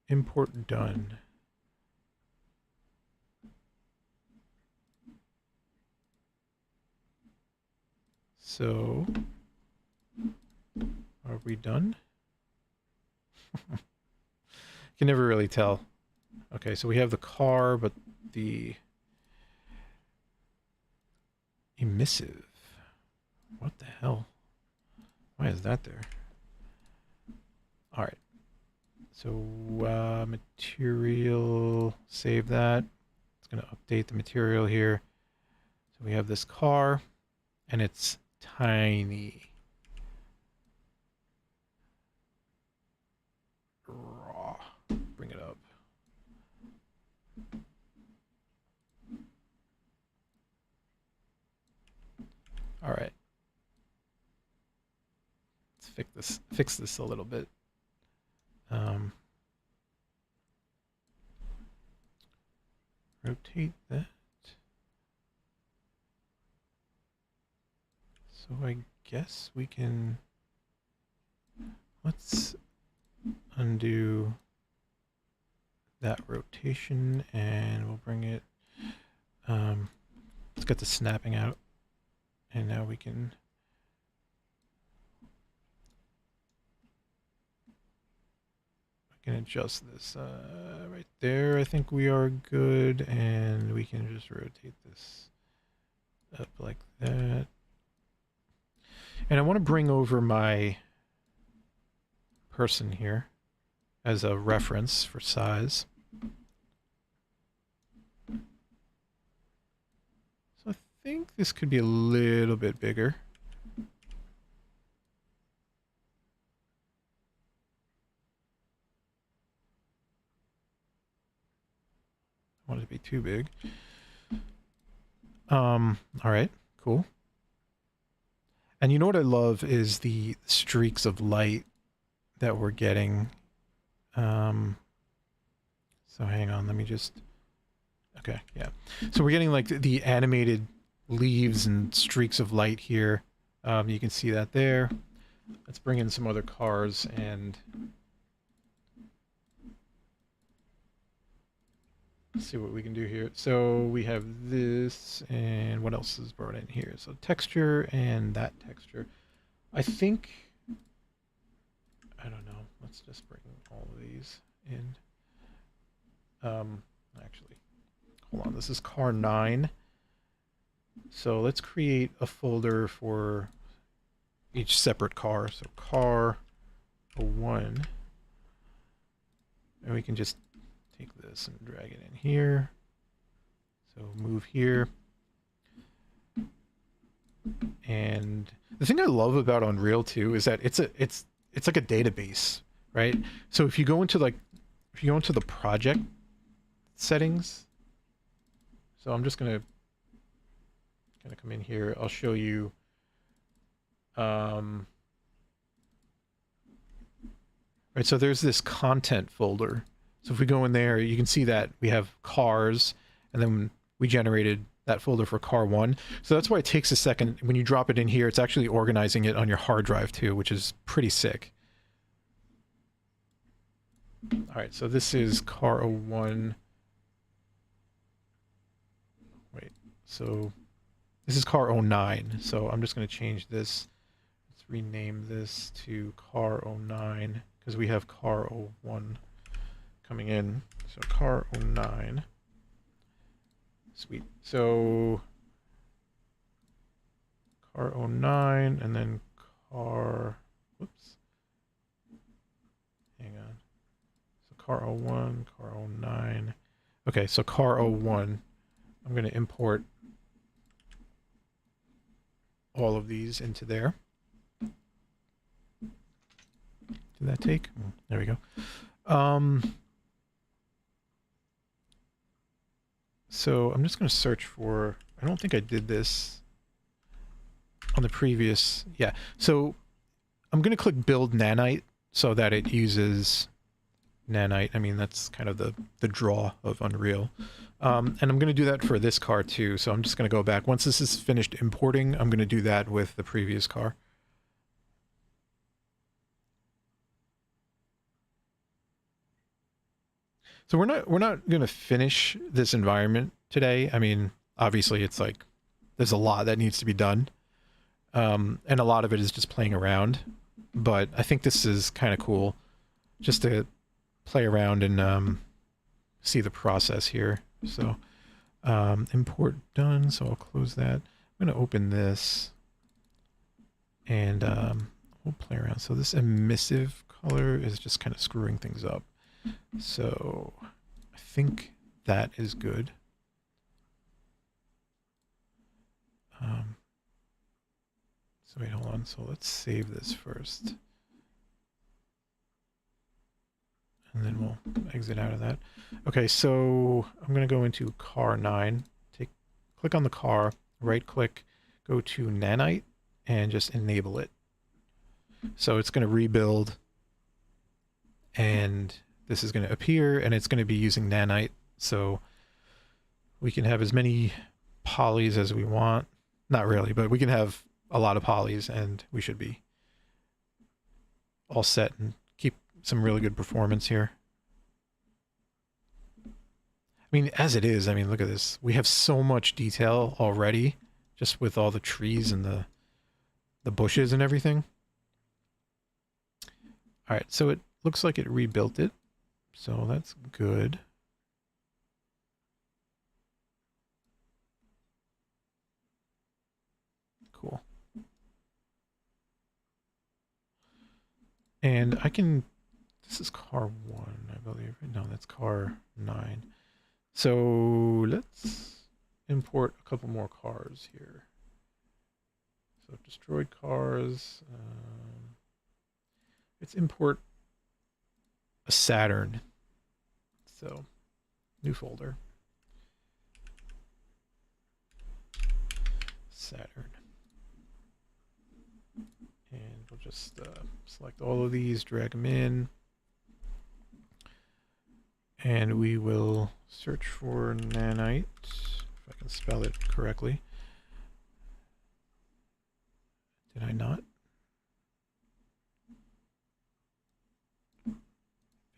Import done. So, are we done? Can never really tell. Okay, so we have the car, but the emissive. What the hell? Why is that there? All right. So material, save that. It's going to update the material here. So we have this car, and it's tiny. Raw. Bring it up. All right. Let's fix this a little bit. Rotate that. So I guess we can, let's undo that rotation and we'll bring it, let's get the snapping out, and now we can can adjust this right there. I think we are good, and we can just rotate this up like that. And I want to bring over my person here as a reference for size. So I think this could be a little bit bigger. I want it to be too big. All right, cool. And you know what I love is the streaks of light that we're getting. So hang on, let me just... Okay, yeah. So we're getting like the animated leaves and streaks of light here. You can see that there. Let's bring in some other cars and... see what we can do here. So we have this, and what else is brought in here? So texture and that texture. I think, I don't know. Let's just bring all of these in. Actually, hold on. This is car 9. So let's create a folder for each separate car. So car 1, and we can just take this and drag it in here. So move here. And the thing I love about Unreal too is that it's like a database, right? So if you go into the project settings, so I'm just gonna kind of come in here. I'll show you. Right, so there's this content folder. So if we go in there, you can see that we have cars, and then we generated that folder for car 1. So that's why it takes a second. When you drop it in here, it's actually organizing it on your hard drive too, which is pretty sick. All right, so this is car 01. Wait, so this is car 09. So I'm just going to change this. Let's rename this to car 09 because we have car 01 coming in. So car 09. Sweet. So car 09 and then car, whoops. Hang on. So car 01, car 09. Okay, so car 01. I'm going to import all of these into there. Did that take? There we go. So I'm just going to search for, I don't think I did this on the previous, yeah. So I'm going to click build Nanite so that it uses Nanite. I mean, that's kind of the draw of Unreal. And I'm going to do that for this car too. So I'm just going to go back. Once this is finished importing, I'm going to do that with the previous car. So we're not going to finish this environment today. I mean, obviously it's like there's a lot that needs to be done. And a lot of it is just playing around, but I think this is kind of cool just to play around and see the process here. So import done. So I'll close that. I'm going to open this and we'll play around. So this emissive color is just kind of screwing things up. So I think that is good. So wait, hold on. So let's save this first. And then we'll exit out of that. Okay, so I'm going to go into car 9. Click on the car, right click, go to Nanite, and just enable it. So it's going to rebuild, and this is going to appear, and it's going to be using Nanite. So we can have as many polys as we want. Not really, but we can have a lot of polys, and we should be all set and keep some really good performance here. I mean, as it is, I mean, look at this. We have so much detail already, just with all the trees and the bushes and everything. All right, so it looks like it rebuilt it. So that's good. Cool. And I can, this is car 1, I believe. No, that's car 9. So let's import a couple more cars here. So destroyed cars. Let's import a Saturn. So new folder. Saturn. And we'll just select all of these, drag them in. And we will search for nanite, if I can spell it correctly. Did I not?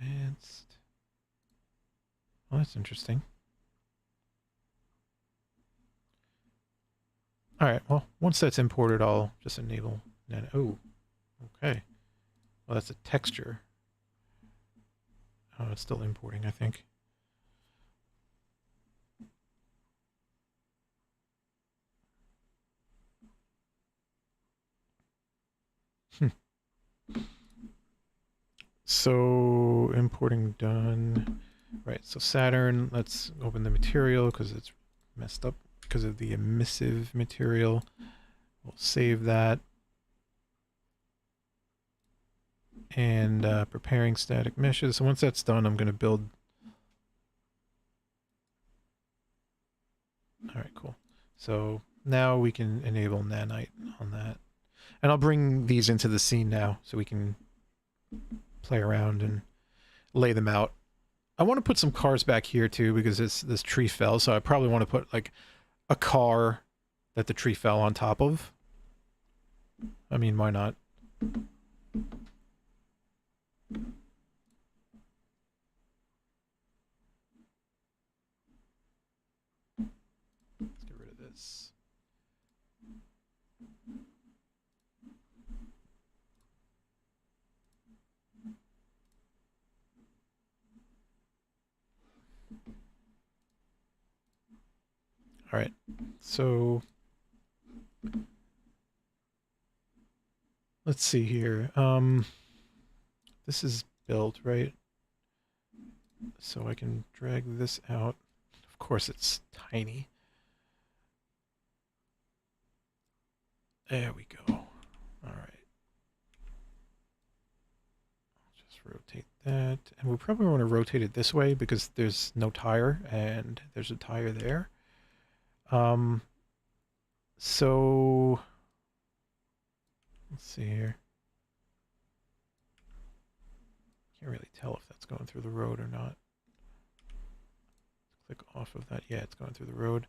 Advanced. Oh, that's interesting. All right, well, once that's imported, I'll just enable nano. Oh, okay. Well, that's a texture. Oh, it's still importing, I think. So importing done. Right, so Saturn, let's open the material because it's messed up because of the emissive material. We'll save that. And preparing static meshes. So once that's done, I'm going to build. All right, cool. So now we can enable nanite on that. And I'll bring these into the scene now so we can play around and lay them out. I want to put some cars back here too because this tree fell. So I probably want to put like a car that the tree fell on top of. I mean, why not? Let's get rid of this. All right, so let's see here. This is built, right? So I can drag this out. Of course, it's tiny. There we go. All right. Just rotate that. And we probably want to rotate it this way because there's no tire and there's a tire there. So let's see here. Can't really tell if that's going through the road or not. Click off of that. Yeah, it's going through the road.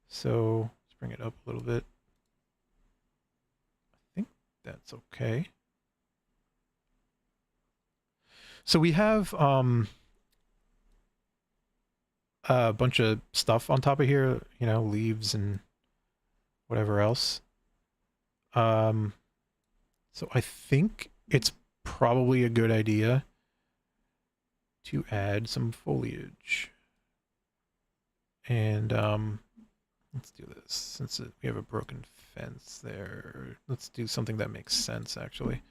So let's bring it up a little bit. I think that's okay. So we have a bunch of stuff on top of here, you know, leaves and whatever else. So I think it's probably a good idea to add some foliage. And let's do this. Since we have a broken fence there, let's do something that makes sense, actually.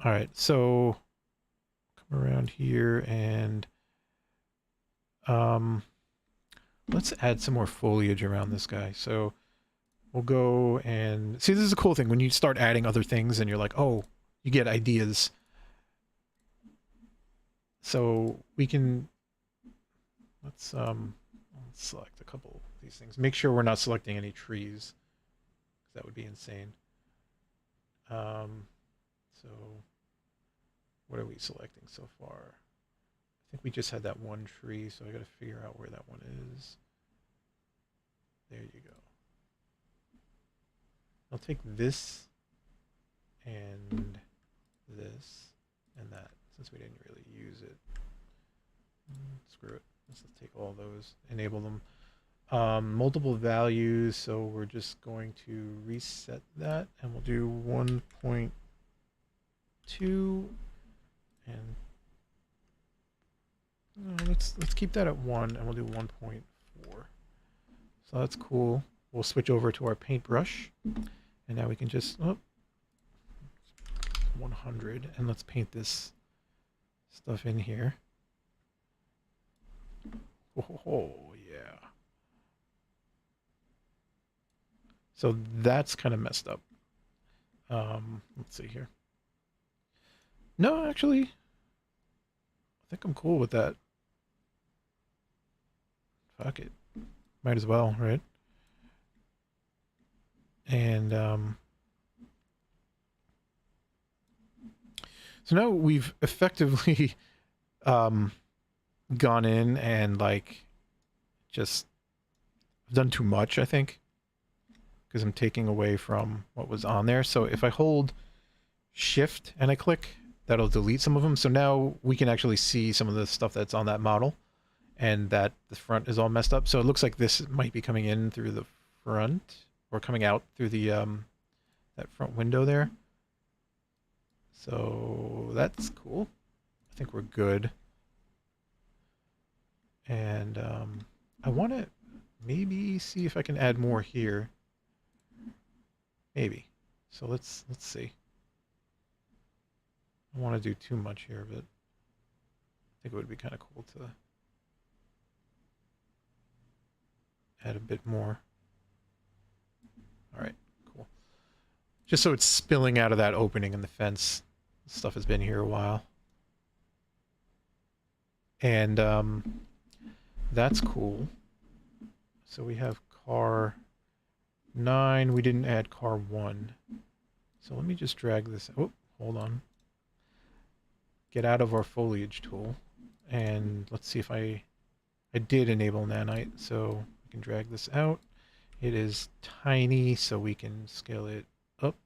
All right, so come around here and let's add some more foliage around this guy. So we'll go and see, this is a cool thing when you start adding other things and you're like, oh, you get ideas. So we can, let's select a couple of these things. Make sure we're not selecting any trees. That would be insane. So what are we selecting so far? I think we just had that one tree, so I got to figure out where that one is. There you go. I'll take this and this and that since we didn't really use it. Screw it. Let's take all those, enable them. Multiple values, so we're just going to reset that and we'll do 1.2 And let's keep that at 1, and we'll do 1.4. So that's cool. We'll switch over to our paintbrush, and now we can just 100, and let's paint this stuff in here. Oh yeah. So that's kind of messed up. Let's see here. No, actually, I think I'm cool with that. Fuck it. Might as well, right? And so now we've effectively gone in and like just done too much, I think, because I'm taking away from what was on there. So if I hold shift and I click, that'll delete some of them. So now we can actually see some of the stuff that's on that model, and that the front is all messed up. So it looks like this might be coming in through the front, or coming out through the that front window there. So that's cool. I think we're good. And I want to maybe see if I can add more here. Maybe. So let's see. I don't want to do too much here, but I think it would be kind of cool to add a bit more. All right, cool. Just so it's spilling out of that opening in the fence. This stuff has been here a while. And that's cool. So we have car 9. We didn't add car 1. So let me just drag this. Oh, hold on. Get out of our foliage tool. And let's see if I did enable nanite. So we can drag this out. It is tiny, so we can scale it up.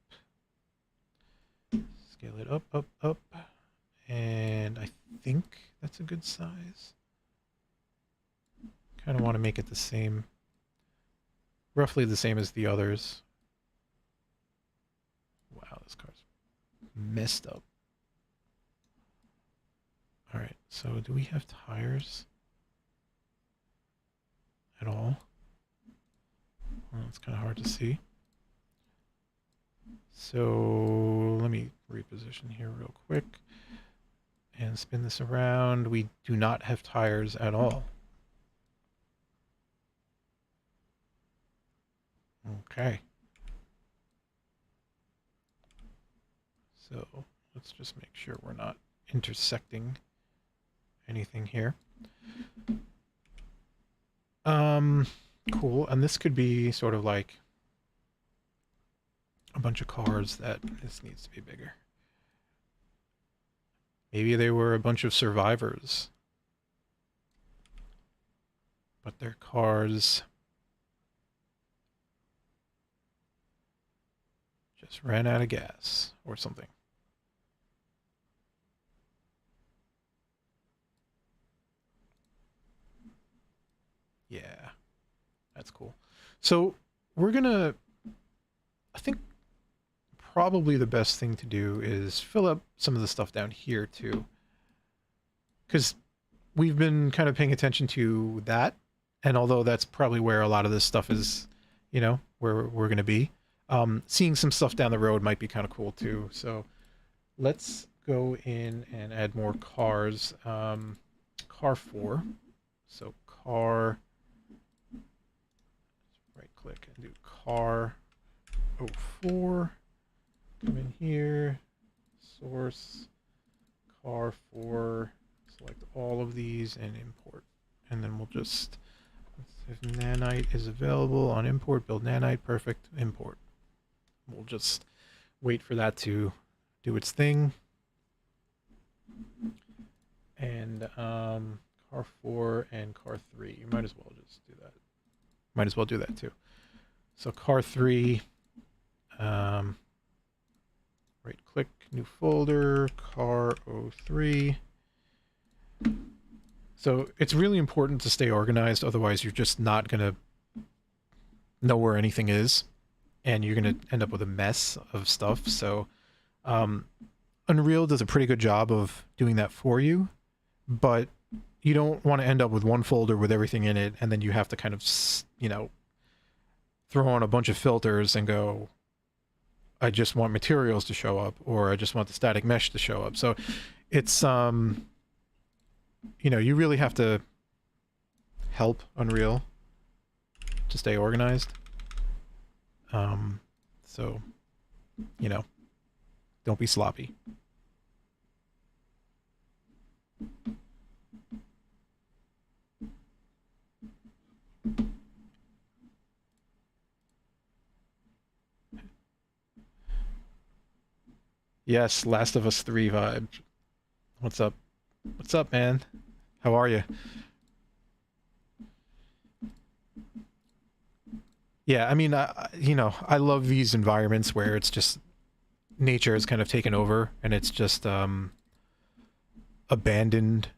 Scale it up, up, up. And I think that's a good size. Kind of want to make it the same, roughly the same as the others. Wow, this car's messed up. All right, so do we have tires at all? Well, it's kind of hard to see. So let me reposition here real quick and spin this around. We do not have tires at all. Okay. So let's just make sure we're not intersecting anything here. Cool. And this could be sort of like a bunch of cars that this needs to be bigger. Maybe they were a bunch of survivors, but their cars just ran out of gas or something. Yeah, that's cool. So we're gonna, I think probably the best thing to do is fill up some of the stuff down here too, because we've been kind of paying attention to that, and although that's probably where a lot of this stuff is, you know, where we're going to be, seeing some stuff down the road might be kind of cool too. So let's go in and add more cars. Car 4. So car, right click and do car 04. Come in here, source, car 4, select all of these and import. And then we'll just, if nanite is available on import, build nanite, perfect, import. We'll just wait for that to do its thing. And car 4 and car 3, you might as well just do that. Might as well do that too. So car 3, right click, new folder, car 03. So it's really important to stay organized, otherwise you're just not going to know where anything is, and you're going to end up with a mess of stuff. So Unreal does a pretty good job of doing that for you, but you don't want to end up with one folder with everything in it, and then you have to kind of, you know, throw on a bunch of filters and go, I just want materials to show up, or I just want the static mesh to show up. So it's, you know, you really have to help Unreal to stay organized. So, you know, don't be sloppy. Yes, Last of Us 3 vibe. What's up? What's up, man? How are you? Yeah, I mean, you know, I love these environments where it's just nature has kind of taken over and it's just abandoned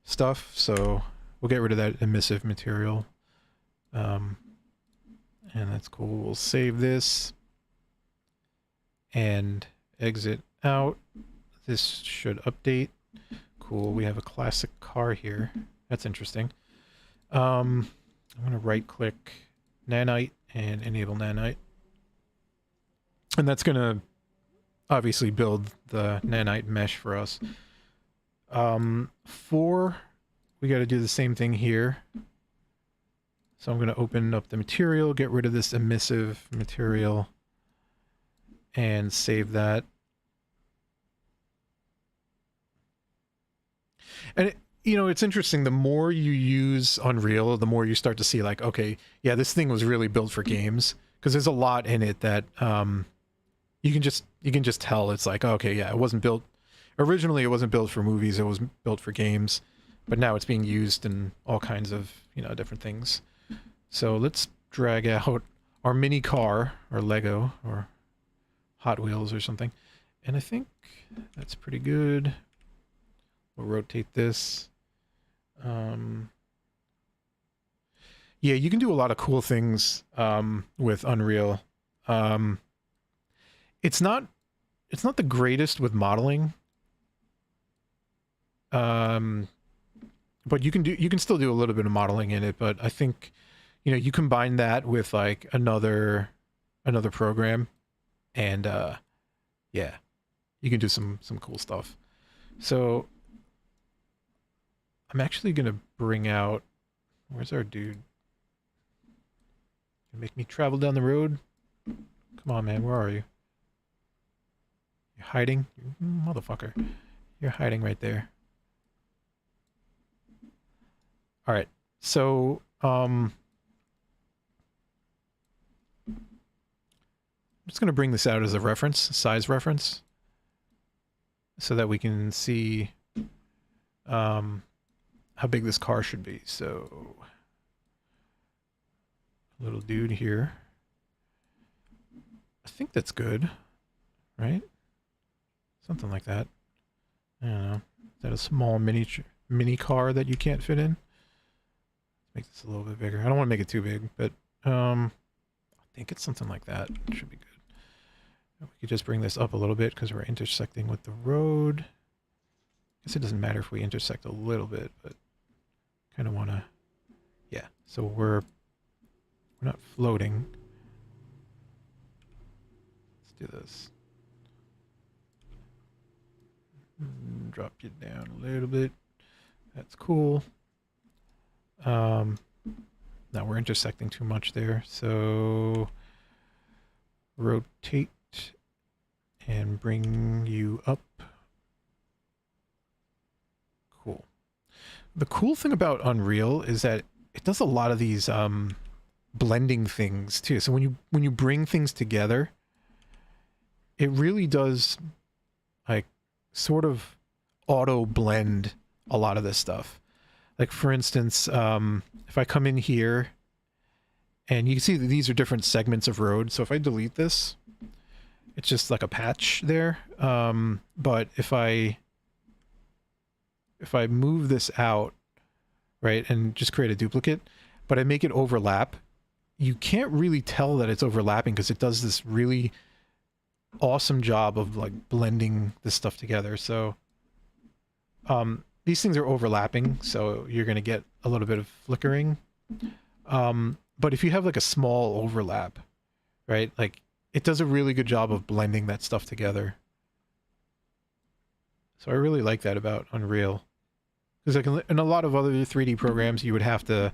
stuff. So we'll get rid of that emissive material. And that's cool. We'll save this and exit out. This should update. Cool. We have a classic car here. That's interesting. I'm going to right click Nanite and enable Nanite. And that's going to obviously build the Nanite mesh for us. 4, we got to do the same thing here. So I'm going to open up the material, get rid of this emissive material, and save that. And it, you know, it's interesting. The more you use Unreal, the more you start to see like, okay, yeah, this thing was really built for games, because there's a lot in it that you can just tell. It's like, okay, yeah, it wasn't built originally. It wasn't built for movies. It was built for games, but now it's being used in all kinds of, you know, different things. So let's drag out our mini car or Lego or Hot Wheels or something, and I think that's pretty good. We'll rotate this. Yeah, you can do a lot of cool things with Unreal. It's not the greatest with modeling. But you can still do a little bit of modeling in it, but I think, you know, you combine that with like another program, and yeah, you can do some cool stuff. So I'm actually gonna bring out, where's our dude? Make me travel down the road? Come on, man, where are you? You're hiding? Motherfucker. You're hiding right there. Alright, so I'm just gonna bring this out as a reference, size reference, so that we can see how big this car should be. So, little dude here. I think that's good, right? Something like that. I don't know. Is that a small mini car that you can't fit in? Let's make this a little bit bigger. I don't want to make it too big, but I think it's something like that. It should be good. We could just bring this up a little bit because we're intersecting with the road. I guess it doesn't matter if we intersect a little bit, but kind of want to, yeah. So we're not floating. Let's do this. Drop you down a little bit. That's cool. Now we're intersecting too much there, so rotate and bring you up. Cool. The cool thing about Unreal is that it does a lot of these blending things too. So when you bring things together, it really does like sort of auto blend a lot of this stuff. Like for instance, if I come in here and you can see that these are different segments of road. So if I delete this, it's just like a patch there. But if I move this out, right, and just create a duplicate, but I make it overlap, you can't really tell that it's overlapping because it does this really awesome job of like blending this stuff together. So these things are overlapping, so you're going to get a little bit of flickering. But if you have like a small overlap, right, like it does a really good job of blending that stuff together. So I really like that about Unreal. Because like in a lot of other 3D programs, you would have to,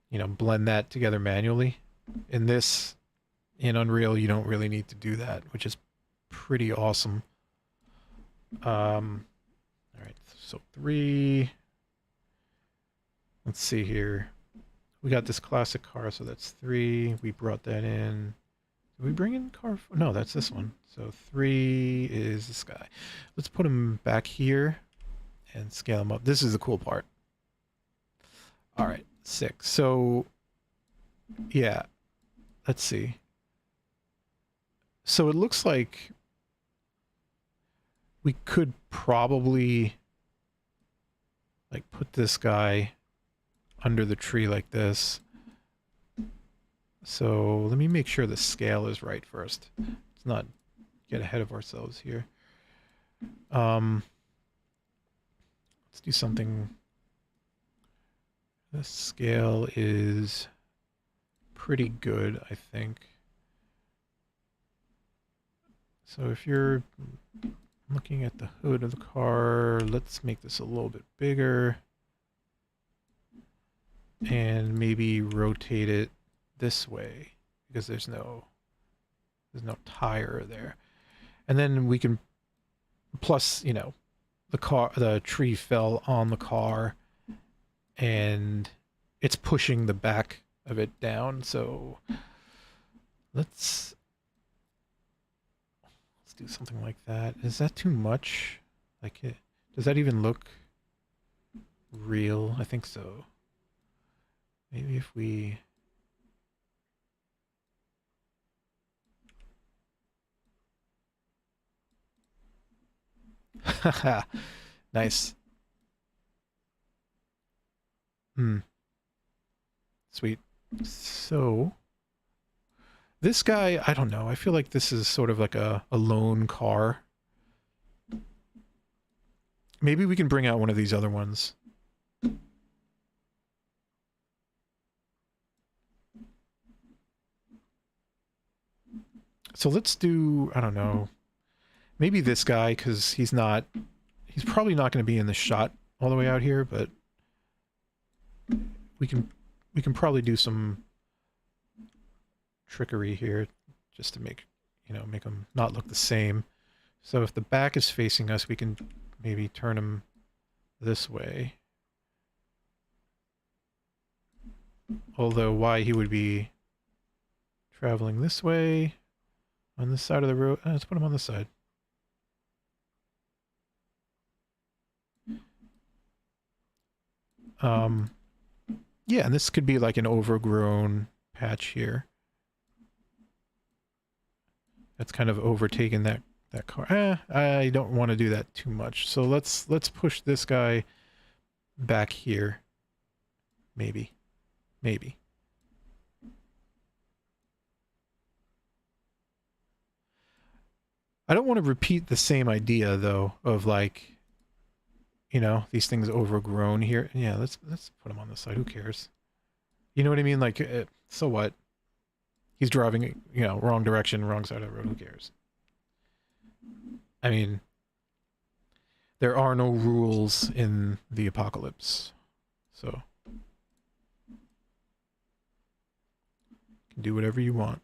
you know, blend that together manually. In this, in Unreal, you don't really need to do that, which is pretty awesome. All right, so 3. Let's see here. We got this classic car, so that's 3. We brought that in. Did we bring in car? No, that's this one. So 3 is this guy. Let's put him back here and scale him up. This is the cool part. All right, 6. So, yeah, let's see. So it looks like we could probably like put this guy under the tree like this. So let me make sure the scale is right first. Let's not get ahead of ourselves here. Let's do something. The scale is pretty good, I think. So if you're looking at the hood of the car, let's make this a little bit bigger. And maybe rotate it this way because there's no tire there. And then we can, plus, you know, the tree fell on the car and it's pushing the back of it down. So let's do something like that. Is that too much? Like, does that even look real? I think so. Maybe if we... Haha, nice. Sweet. So, this guy, I don't know. I feel like this is sort of like a lone car. Maybe we can bring out one of these other ones. So let's do, I don't know, maybe this guy, because he's probably not going to be in the shot all the way out here, but we can probably do some trickery here just to make, you know, make him not look the same. So if the back is facing us, we can maybe turn him this way. Although why he would be traveling this way on this side of the road. Let's put him on this side. Yeah, and this could be like an overgrown patch here. That's kind of overtaken that car. I don't want to do that too much. So let's push this guy back here. Maybe. Maybe. I don't want to repeat the same idea though of like, you know, these things overgrown here. Yeah, let's put him on this side. Who cares? You know what I mean? Like, so what? He's driving, you know, wrong direction, wrong side of the road. Who cares? I mean, there are no rules in the apocalypse, so you can do whatever you want.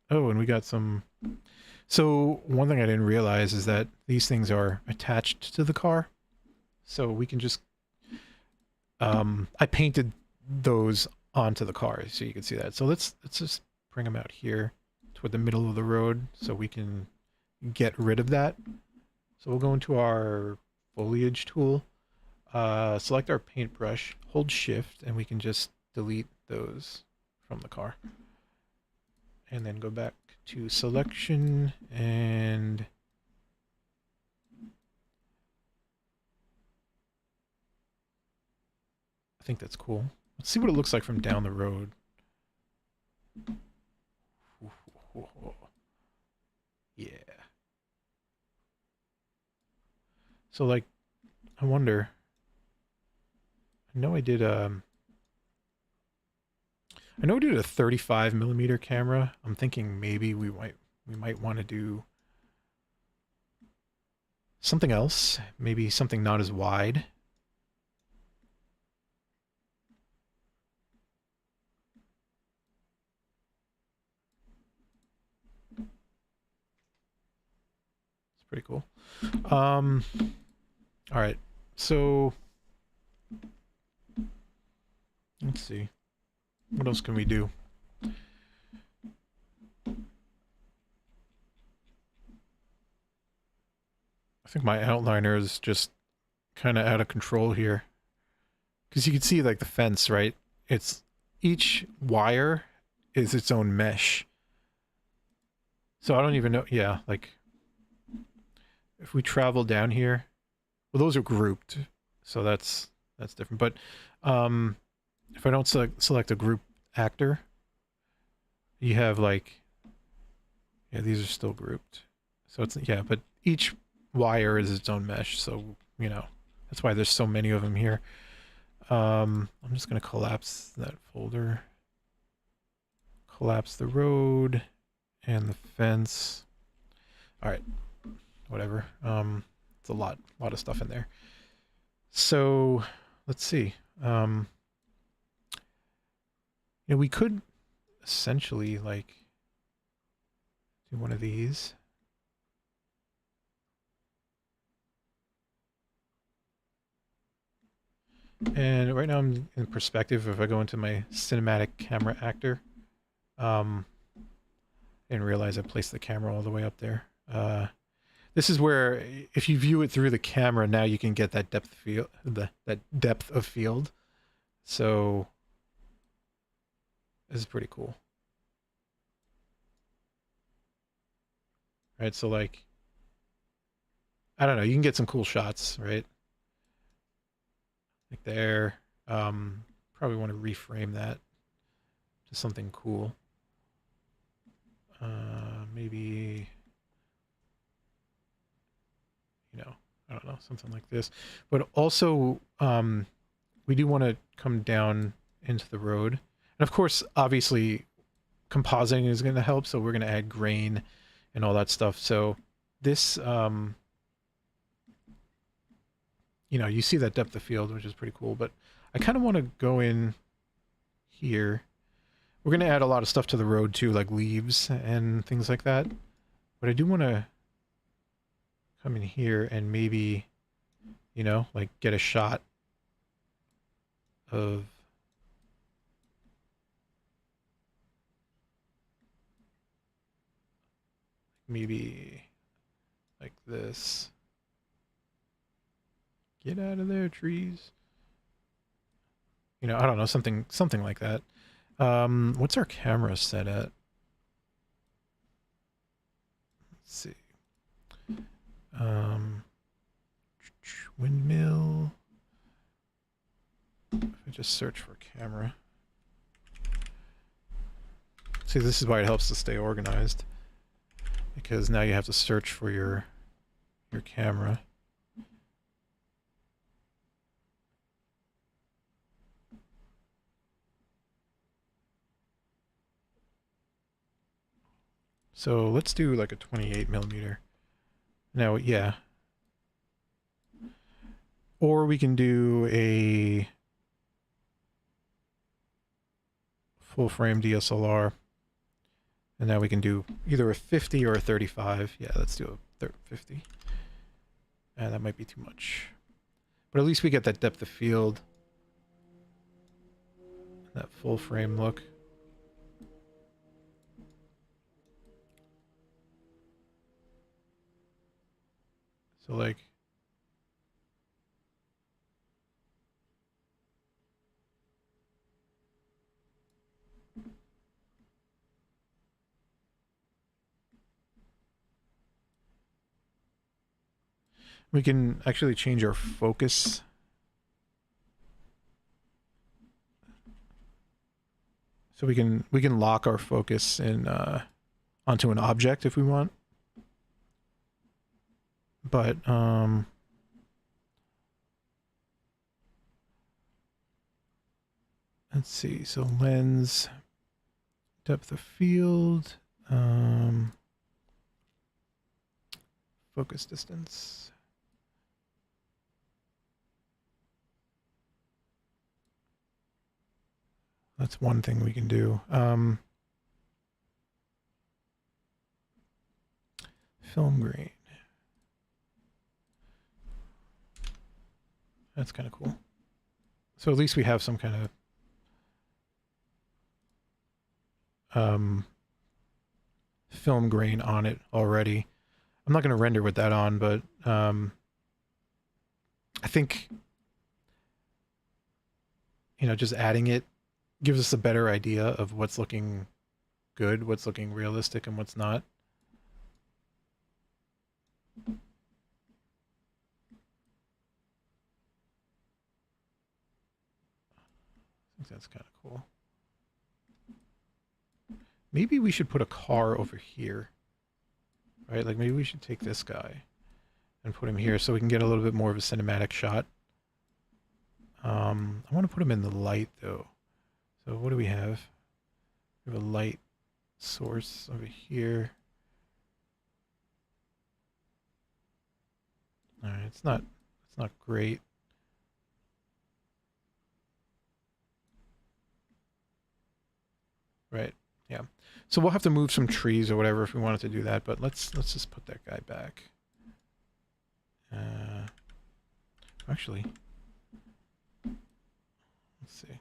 Oh, and we got some... So one thing I didn't realize is that these things are attached to the car. So we can just... I painted those onto the car so you can see that. So let's just bring them out here toward the middle of the road so we can get rid of that. So we'll go into our foliage tool, select our paintbrush, hold shift, and we can just delete those from the car. And then go back to selection and I think that's cool. Let's see what it looks like from down the road. Yeah. So like, I wonder. I know I did I know I did a 35 millimeter camera. I'm thinking maybe we might want to do something else. Maybe something not as wide. It's pretty cool. All right. So let's see. What else can we do? I think my outliner is just kind of out of control here. Because you can see like the fence, right? It's each wire is its own mesh. So I don't even know. Yeah, like if we travel down here, well, those are grouped, so that's different. But if I don't select a group actor, you have like, yeah, these are still grouped. So it's, yeah, but each wire is its own mesh. So, you know, that's why there's so many of them here. I'm just going to collapse that folder. Collapse the road and the fence. All right, whatever. It's a lot of stuff in there. So let's see. You know, we could essentially like do one of these. And right now I'm in perspective. If I go into my cinematic camera actor, and realize I placed the camera all the way up there. This is where if you view it through the camera, now you can get that depth field, that depth of field. So this is pretty cool. Right, so like, I don't know, you can get some cool shots, right? Like there. Probably want to reframe that to something cool. Maybe, you know, I don't know, something like this. But also, we do want to come down into the road. And of course, obviously, compositing is going to help. So we're going to add grain and all that stuff. So this, you know, you see that depth of field, which is pretty cool. But I kind of want to go in here. We're going to add a lot of stuff to the road too, like leaves and things like that. But I do want to come in here and maybe, you know, like get a shot of maybe like this. Get out of there, trees. You know, I don't know, something like that. What's our camera set at? Let's see. Windmill. If I just search for camera. See, this is why it helps to stay organized. Because now you have to search for your camera. So let's do like a 28 millimeter. Now, yeah. Or we can do a full frame DSLR. And now we can do either a 50 or a 35. Yeah, let's do a 50. And that might be too much. But at least we get that depth of field. That full frame look. So like, we can actually change our focus. So we can lock our focus in onto an object if we want. But let's see. So lens, depth of field, focus distance. That's one thing we can do. Film grain. That's kind of cool. So at least we have some kind of film grain on it already. I'm not going to render with that on, but I think, you know, just adding it gives us a better idea of what's looking good, what's looking realistic, and what's not. I think that's kind of cool. Maybe we should put a car over here, right? Like maybe we should take this guy and put him here so we can get a little bit more of a cinematic shot. I want to put him in the light though. So what do we have? We have a light source over here. All right, it's not great. Right. Yeah. So we'll have to move some trees or whatever if we wanted to do that, but let's just put that guy back. Actually, let's see.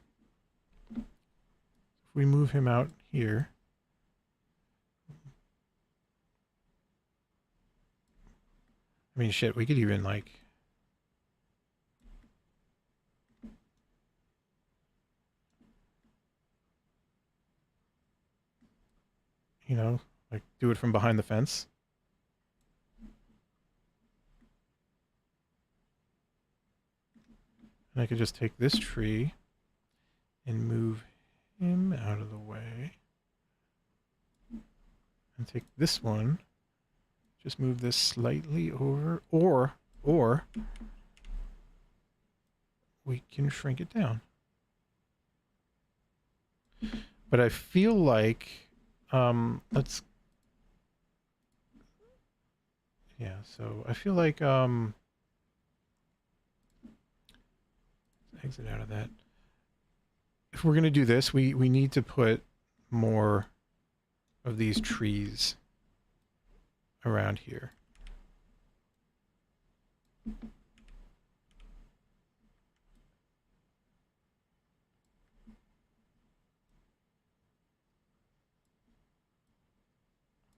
If we move him out here, I mean, shit, we could even like, you know, like do it from behind the fence. And I could just take this tree and move him out of the way. And take this one, just move this slightly over, or we can shrink it down. But I feel like, let's, yeah, so I feel like, exit out of that. If we're going to do this, we need to put more of these trees around here.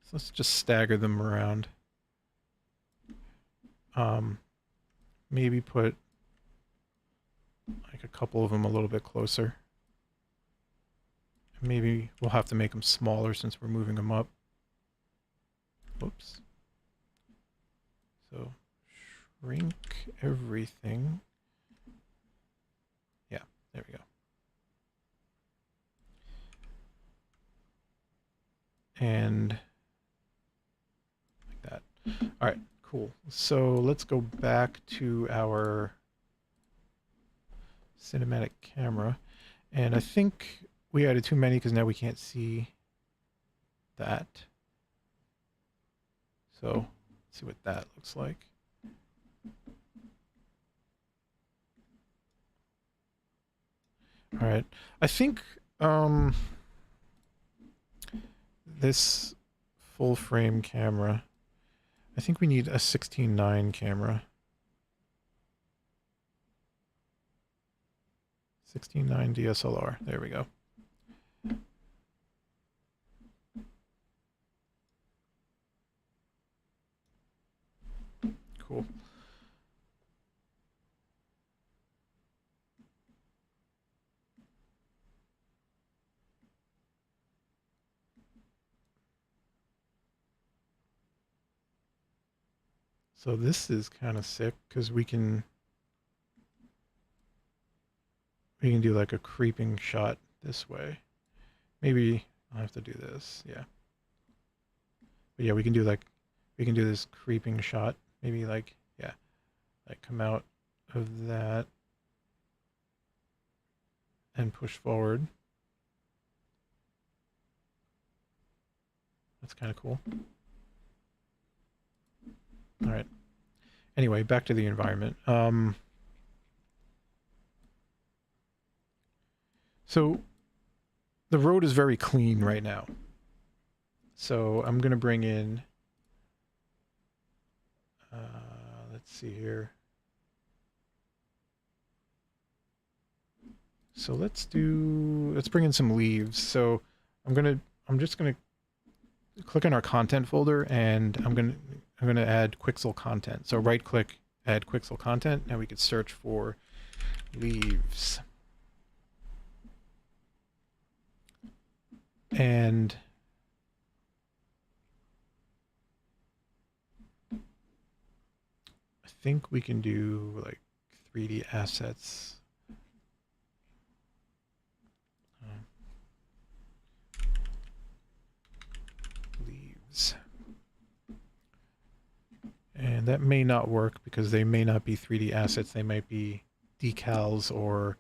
So let's just stagger them around. Maybe put like a couple of them a little bit closer. Maybe we'll have to make them smaller since we're moving them up. Whoops. So shrink everything. Yeah, there we go. And like that. All right, cool. So let's go back to our cinematic camera. And I think we added too many because now we can't see that. So let's see what that looks like. All right. I think this full frame camera, I think we need a 16:9 camera. 16:9 DSLR. There we go. Cool. So this is kind of sick because we can do like a creeping shot this way. Maybe I'll have to do this. Yeah. But yeah, we can do this creeping shot. Maybe like, yeah, like come out of that and push forward. That's kind of cool. All right. Anyway, back to the environment. So the road is very clean right now. So I'm going to bring in, let's see here. So let's bring in some leaves. So I'm just going to click on our content folder, and I'm going to add Quixel content. So right click, add Quixel content. Now we could search for leaves. And I think we can do like 3D assets. Leaves. And that may not work because they may not be 3D assets. They might be decals or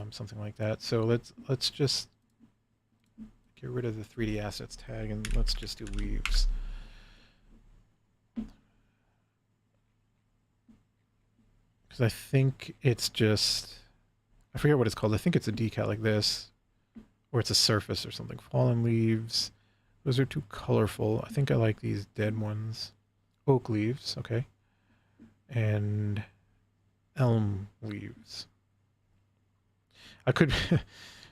something like that. So let's just get rid of the 3D assets tag and let's just do leaves. Because I think it's just, I forget what it's called. I think it's a decal like this, or it's a surface or something. Fallen leaves. Those are too colorful. I think I like these dead ones. Oak leaves, okay. And elm leaves. I could,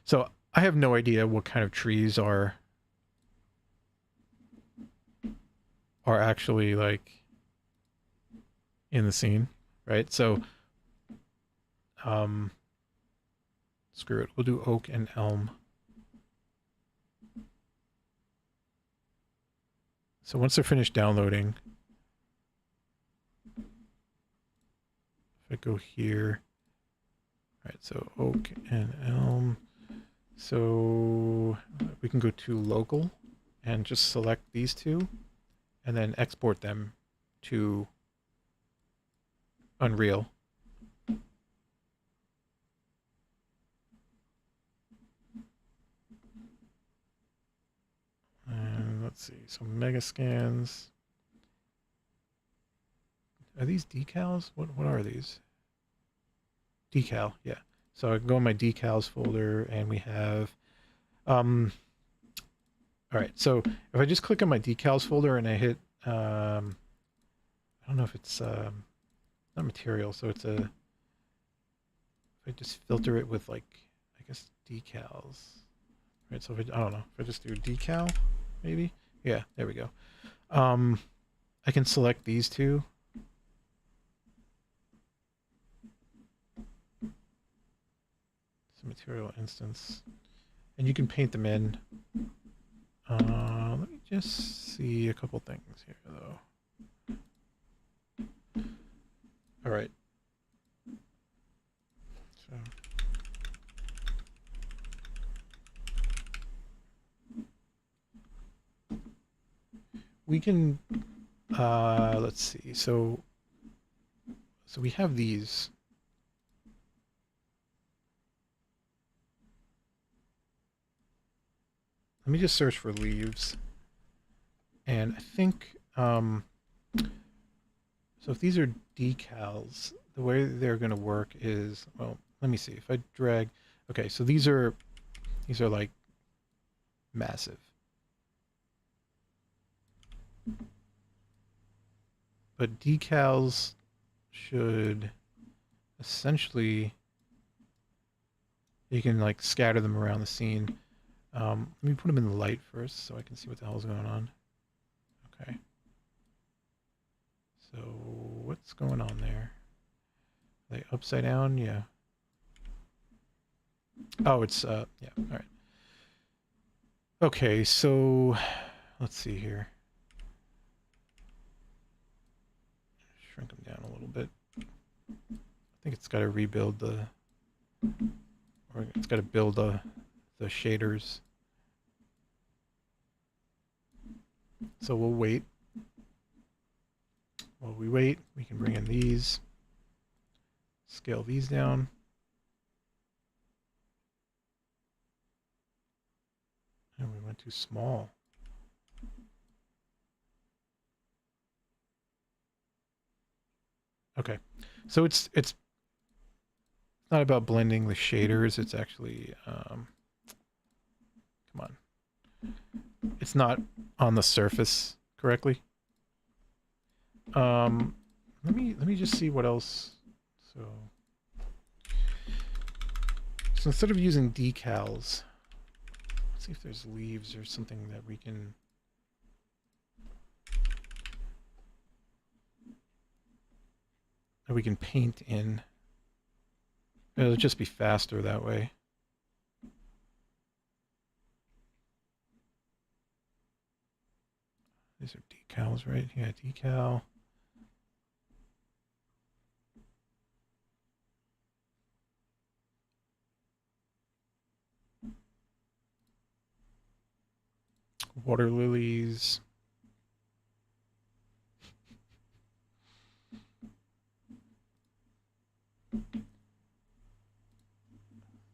so I have no idea what kind of trees are actually like in the scene, right? So, screw it. We'll do oak and elm. So once they're finished downloading, if I go here, all right, so oak and elm. So we can go to local and just select these two and then export them to Unreal. And let's see, so mega scans. Are these decals? What are these? Decal, yeah. So I go in my decals folder and we have, all right, so if I just click on my decals folder and I hit, I don't know if it's, not material, so it's a, if I just filter it with like, I guess decals, right? So if I don't know, if I just do decal, maybe? Yeah, there we go. I can select these two. It's a material instance. And you can paint them in. Let me just see a couple things here, though. All right. So we can, let's see. So we have these. Let me just search for leaves. And I think, so if these are decals, the way they're going to work is, well, let me see. If I drag, okay, so these are like massive. But decals should essentially, you can like scatter them around the scene. Let me put them in the light first so I can see what the hell's going on. Okay. So what's going on there? Are they upside down? Yeah. Oh, it's, yeah, all right. Okay, so let's see here. Shrink them down a little bit. I think it's got to rebuild the, or it's got to build the shaders. So we'll wait. While we wait, we can bring in these, scale these down. And we went too small. Okay, so it's not about blending the shaders. It's actually come on, it's not on the surface correctly. Let me just see what else. So instead of using decals, let's see if there's leaves or something that we can. That we can paint in. It'll just be faster that way. These are decals, right? Yeah, decal. Water lilies.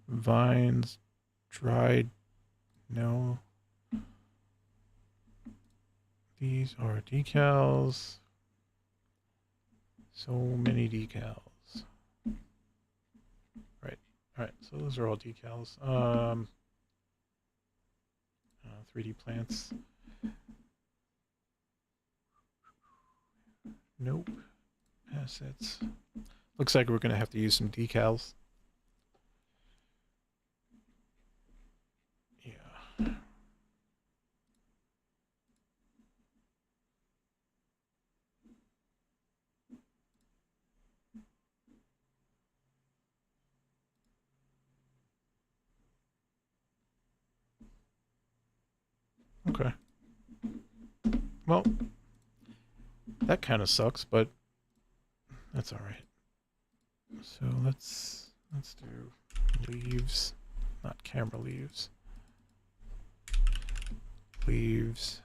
Vines. Dried. No. These are decals. So many decals. Right. All right. So those are all decals. 3D plants. Nope. Assets. Looks like we're going to have to use some decals. Yeah. Okay. Well, that kind of sucks, but that's all right. So let's do leaves, not camera leaves. Leaves.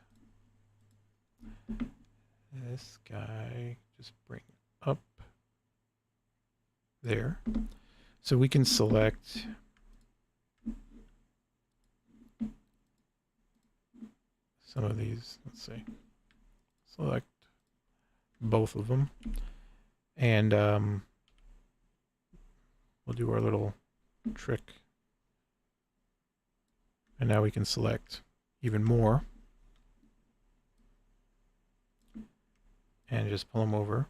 This guy just bring up there. So we can select some of these. Let's see. Select both of them. And we'll do our little trick. And now we can select even more. And just pull them over.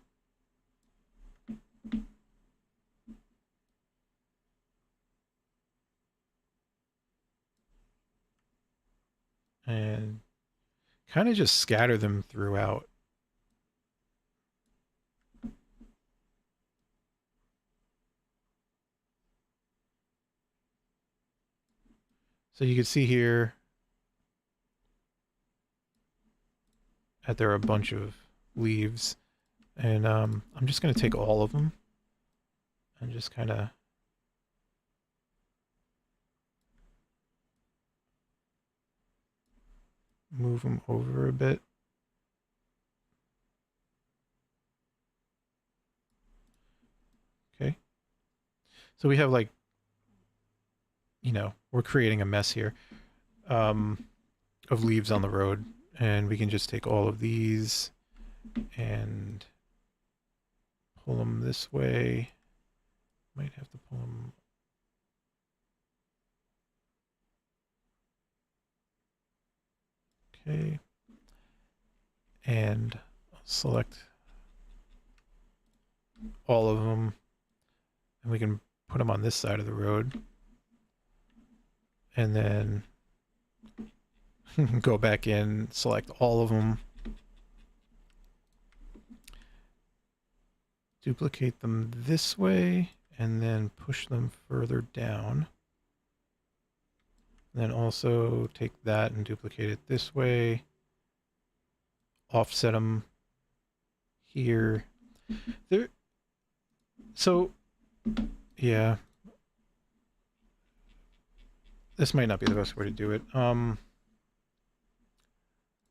And kind of just scatter them throughout. So you can see here that there are a bunch of leaves. And I'm just going to take all of them and just kind of move them over a bit. Okay. So we have like, you know, we're creating a mess here of leaves on the road. And we can just take all of these and pull them this way. Might have to pull them. Okay. And I'll select all of them. And we can put them on this side of the road. And then go back in, select all of them. Duplicate them this way, and then push them further down. And then also take that and duplicate it this way. Offset them here. There. So, yeah. This might not be the best way to do it.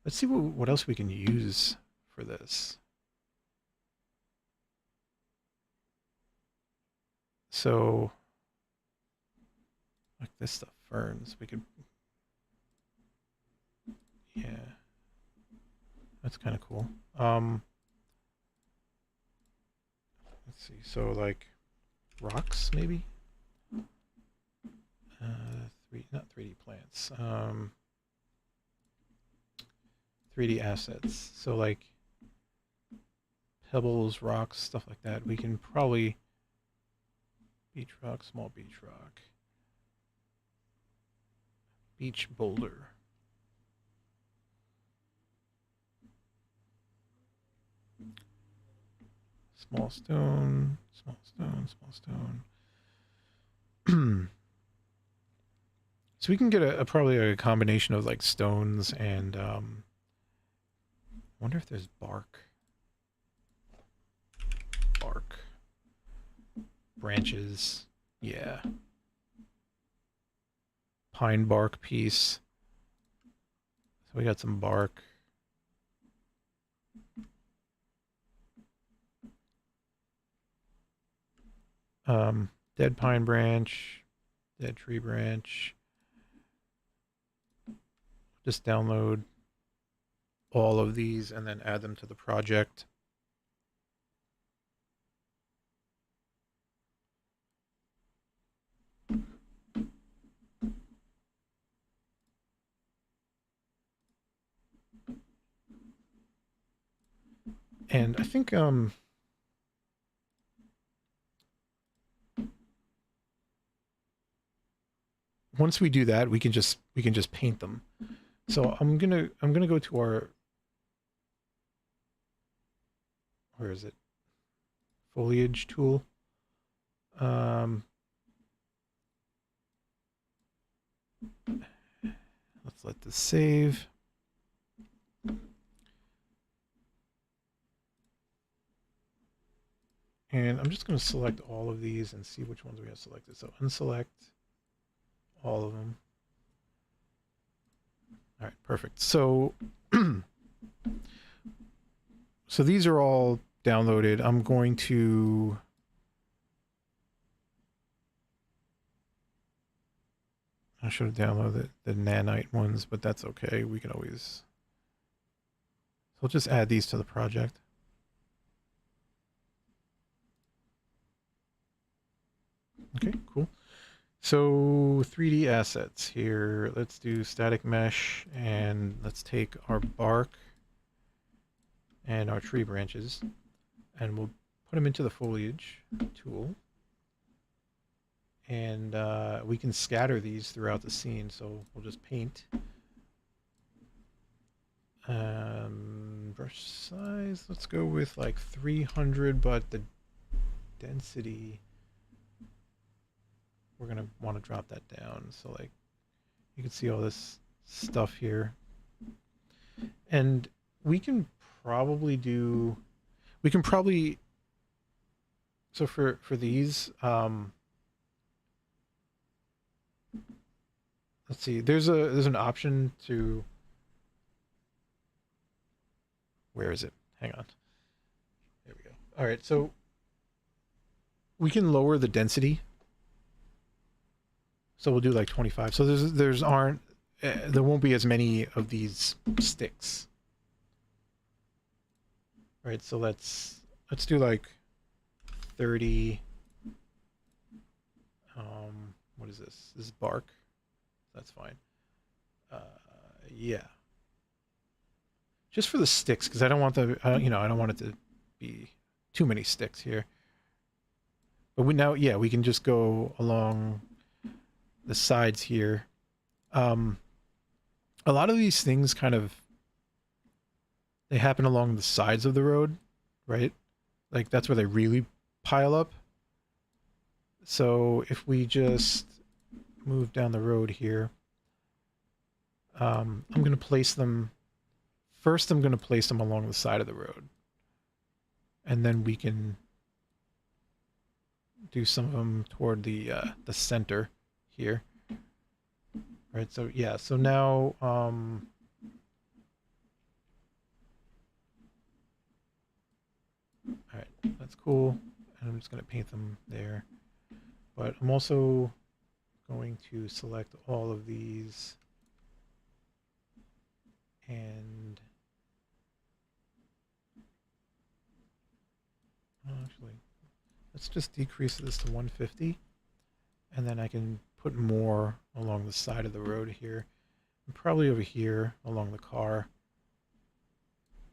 Let's see what else we can use for this. So, like this stuff, ferns. We could, yeah, that's kind of cool. Let's see. So like rocks, maybe. Not 3D plants. 3D assets. So like pebbles, rocks, stuff like that. We can probably beach rock, small beach rock, beach boulder. Small stone, small stone, small stone. So we can get probably a combination of like stones and wonder if there's bark. Bark. Branches. Yeah. Pine bark piece. So we got some bark. Dead pine branch, dead tree branch. Just download all of these and then add them to the project. And I think once we do that, we can just paint them. So I'm gonna go to our, where is it? Foliage tool. Let's let this save. And I'm just going to select all of these and see which ones we have selected. So unselect all of them. All right, perfect. So, so these are all downloaded. I'm going to, I should have downloaded the nanite ones, but that's okay. We can always, so we'll just add these to the project. Okay, cool. So 3D assets here. Let's do static mesh and let's take our bark and our tree branches and we'll put them into the foliage tool. And we can scatter these throughout the scene. So we'll just paint. Brush size, let's go with like 300, but the density, we're gonna want to drop that down. So like you can see all this stuff here. And we can probably do, so for these, let's see, there's an option to, where is it? Hang on. There we go. All right, so we can lower the density. So we'll do like 25. So there won't be as many of these sticks. All right, so let's do like 30. What is this? This is bark. That's fine. Yeah. Just for the sticks, because I don't want the, I don't want it to be too many sticks here. But we can just go along the sides here. A lot of these things they happen along the sides of the road, right? Like that's where they really pile up. So if we just move down the road here, I'm going to place them, first I'm going to place them along the side of the road. And then we can do some of them toward the center here. Right, so yeah, so now All right, that's cool. And I'm just going to paint them there. But I'm also going to select all of these and actually, let's just decrease this to 150, and then I can put more along the side of the road here, and probably over here along the car.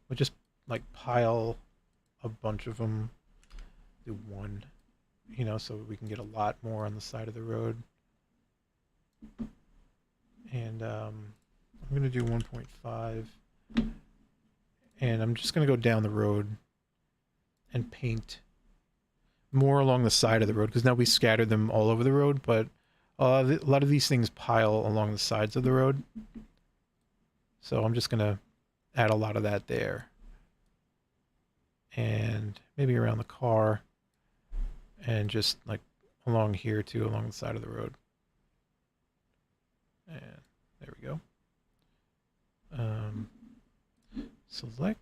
We'll just like pile a bunch of them, do one, you know, so we can get a lot more on the side of the road. And I'm going to do 1.5, and I'm just going to go down the road and paint more along the side of the road, because now we scattered them all over the road, but a lot of these things pile along the sides of the road. So I'm just going to add a lot of that there. And maybe around the car, and just like along here too, along the side of the road. And there we go. Select,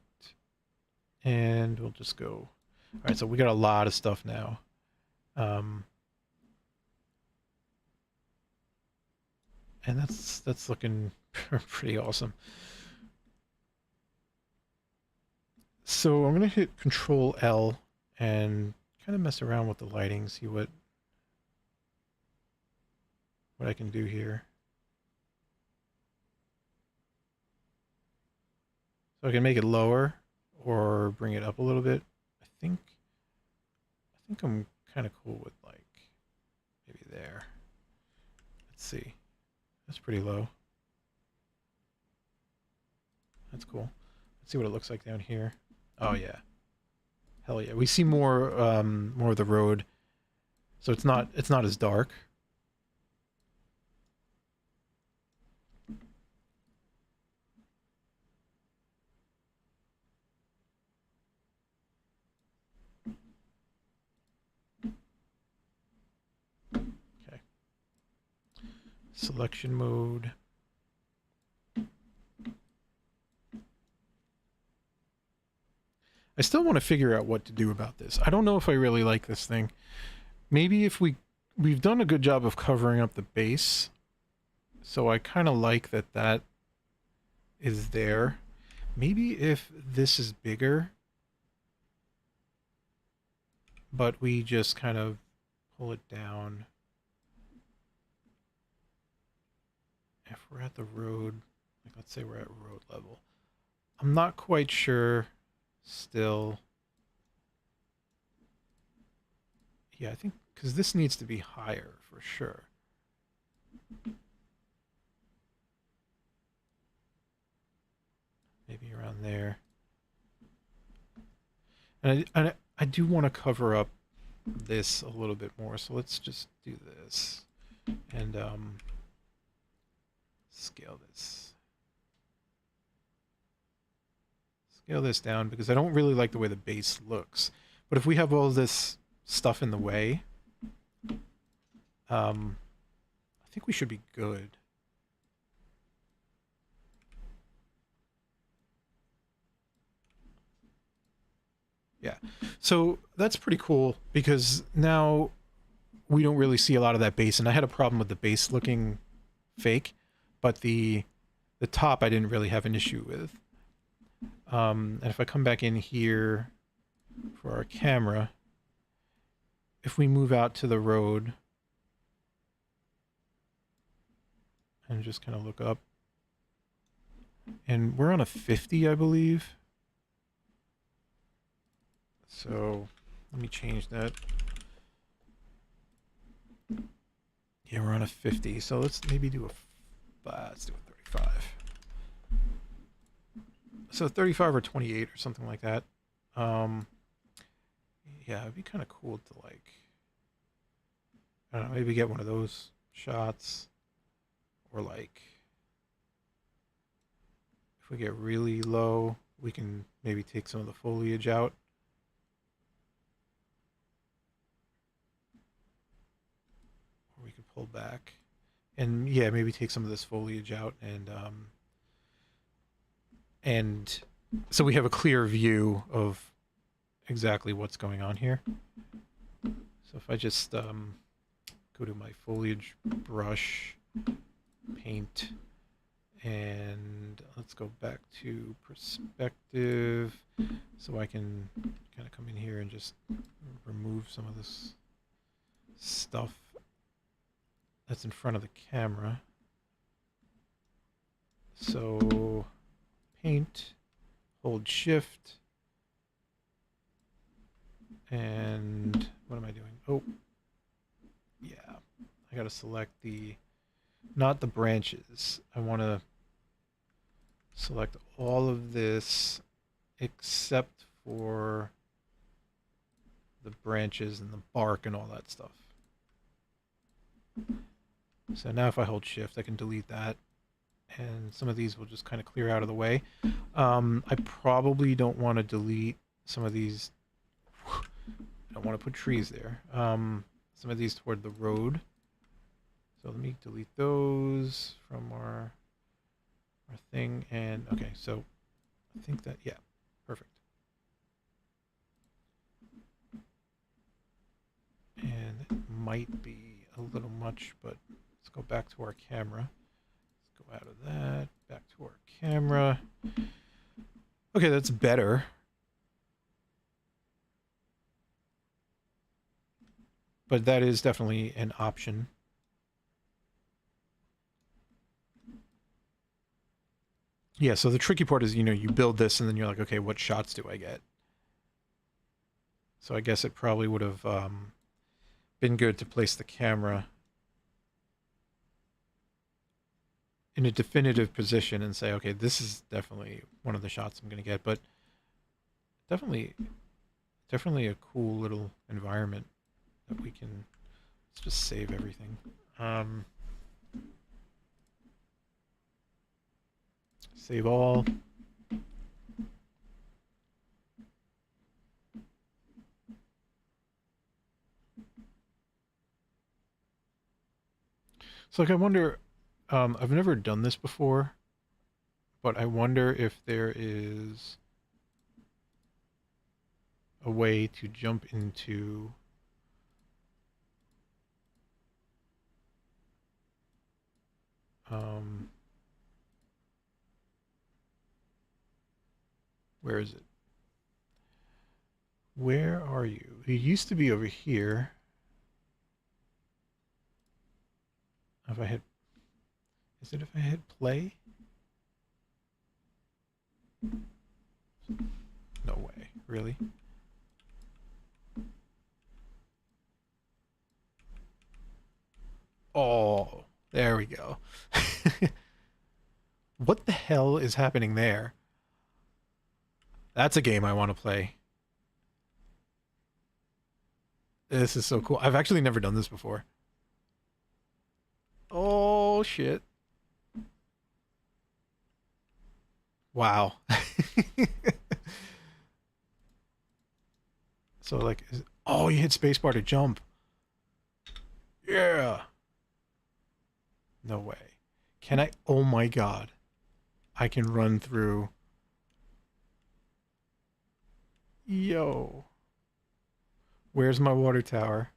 and we'll just go. All right, so we got a lot of stuff now. And that's looking pretty awesome. So I'm gonna hit Control L and kind of mess around with the lighting, see what I can do here. So I can make it lower or bring it up a little bit. I think I'm kind of cool with like maybe there. Let's see. That's pretty low. That's cool. Let's see what it looks like down here. Oh yeah. Hell yeah. We see more of the road. So it's not as dark. Okay. Selection mode. I still want to figure out what to do about this. I don't know if I really like this thing. Maybe if we've done a good job of covering up the base. So I kind of like that is there. Maybe if this is bigger, but we just kind of pull it down. If we're at the road, like let's say we're at road level. I'm not quite sure still. Yeah, I think because this needs to be higher for sure. Maybe around there. And I do want to cover up this a little bit more, so let's just do this and scale this down, because I don't really like the way the base looks. But if we have all this stuff in the way, I think we should be good. Yeah, so that's pretty cool, because now we don't really see a lot of that base, and I had a problem with the base looking fake, but the top I didn't really have an issue with. And if I come back in here for our camera, if we move out to the road and just kind of look up, and we're on a 50, I believe. So let me change that. Yeah, we're on a 50. So let's maybe do let's do a 35. So 35 or 28 or something like that. Yeah, it'd be kind of cool to like, I don't know, maybe get one of those shots, or like if we get really low, we can maybe take some of the foliage out. Or we could pull back and yeah, maybe take some of this foliage out, and so we have a clear view of exactly what's going on here. So if I just go to my foliage brush, paint, and let's go back to perspective so I can kind of come in here and just remove some of this stuff that's in front of the camera. So paint, hold shift, and what am I doing? Oh, yeah, I gotta select not the branches. I want to select all of this except for the branches and the bark and all that stuff. So now if I hold shift, I can delete that. And some of these will just kind of clear out of the way. I probably don't want to delete some of these. I don't want to put trees there. Some of these toward the road. So let me delete those from our thing. And okay, so I think that, yeah, perfect. And it might be a little much, but let's go back to our camera. Let's go out of that, back to our camera. Okay, that's better. But that is definitely an option. Yeah, so the tricky part is, you know, you build this and then you're like, okay, what shots do I get? So I guess it probably would have been good to place the camera in a definitive position and say, okay, this is definitely one of the shots I'm going to get. But definitely a cool little environment that we can. Let's just save everything. Save all. So like I wonder, I've never done this before, but I wonder if there is a way to jump into where is it? Where are you? It used to be over here. If I hit, is it if I hit play? No way, really? Oh, there we go. What the hell is happening there? That's a game I want to play. This is so cool. I've actually never done this before. Oh, shit. Wow. So, like, oh, you hit spacebar to jump. Yeah. No way. Can I? Oh my god. I can run through. Yo. Where's my water tower?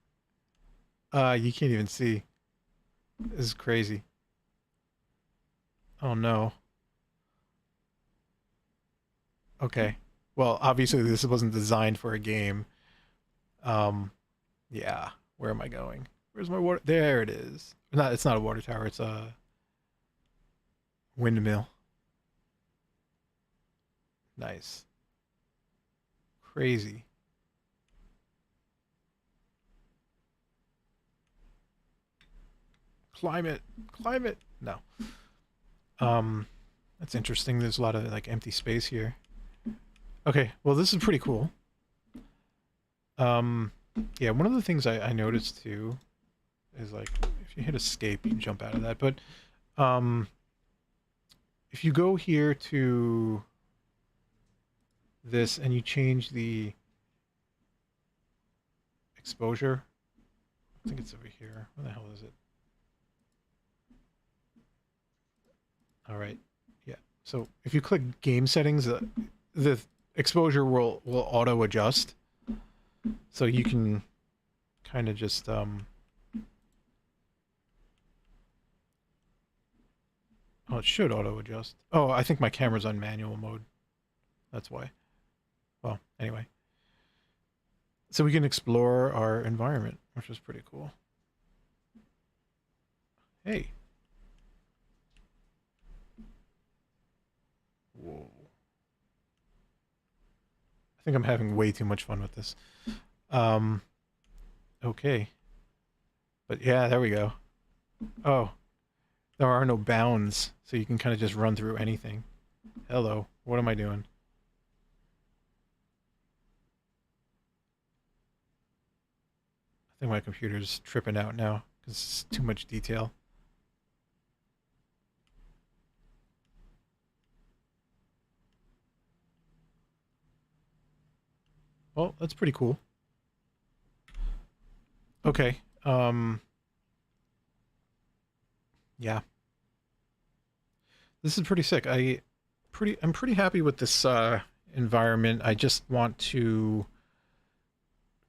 You can't even see. This is crazy. Oh no. Okay. Well, obviously this wasn't designed for a game. Um, yeah. Where am I going? Where's my water? There it is. Not. It's not a water tower. It's a windmill. Nice. Crazy. Climate. Climate. No. Um, that's interesting. There's a lot of like empty space here. Okay. Well, this is pretty cool. Um, yeah. One of the things I noticed too is like if you hit escape, you can jump out of that. But if you go here to this and you change the exposure, I think it's over here. Where the hell is it? All right. Yeah. So if you click game settings, the exposure will auto adjust. So you can kind of just oh, it should auto adjust. Oh, I think my camera's on manual mode. That's why. Well, anyway. So we can explore our environment, which is pretty cool. Hey. Whoa. I think I'm having way too much fun with this. Okay. But yeah, there we go. Oh, there are no bounds, so you can kind of just run through anything. Hello, what am I doing? I think my computer's tripping out now because it's too much detail. Well, that's pretty cool. Okay. Yeah. This is pretty sick. I'm pretty happy with this environment. I just want to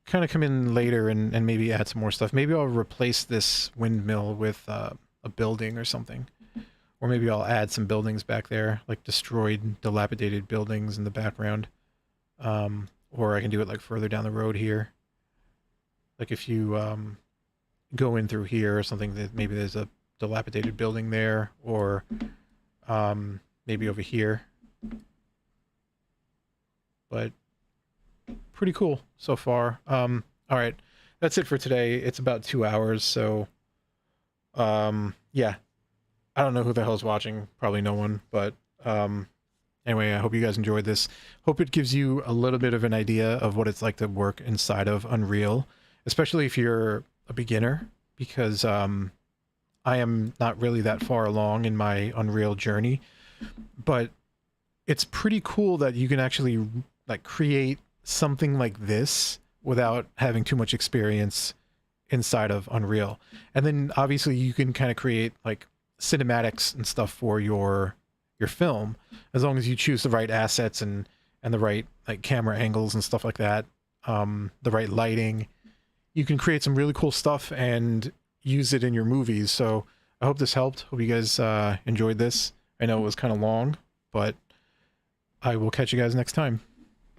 kind of come in later and maybe add some more stuff. Maybe I'll replace this windmill with a building or something. Or maybe I'll add some buildings back there, like destroyed, dilapidated buildings in the background. Or I can do it like further down the road here. Like if you go in through here or something, that maybe there's a dilapidated building there, or maybe over here. But pretty cool so far. All right, that's it for today. It's about 2 hours, so yeah. I don't know who the hell's watching. Probably no one, but anyway, I hope you guys enjoyed this. Hope it gives you a little bit of an idea of what it's like to work inside of Unreal, especially if you're a beginner, because I am not really that far along in my Unreal journey, but it's pretty cool that you can actually like create something like this without having too much experience inside of Unreal. And then obviously you can kind of create like cinematics and stuff for your film, as long as you choose the right assets and the right like camera angles and stuff like that, the right lighting. You can create some really cool stuff and use it in your movies. So I hope this helped. Hope you guys enjoyed this. I know it was kind of long, but I will catch you guys next time.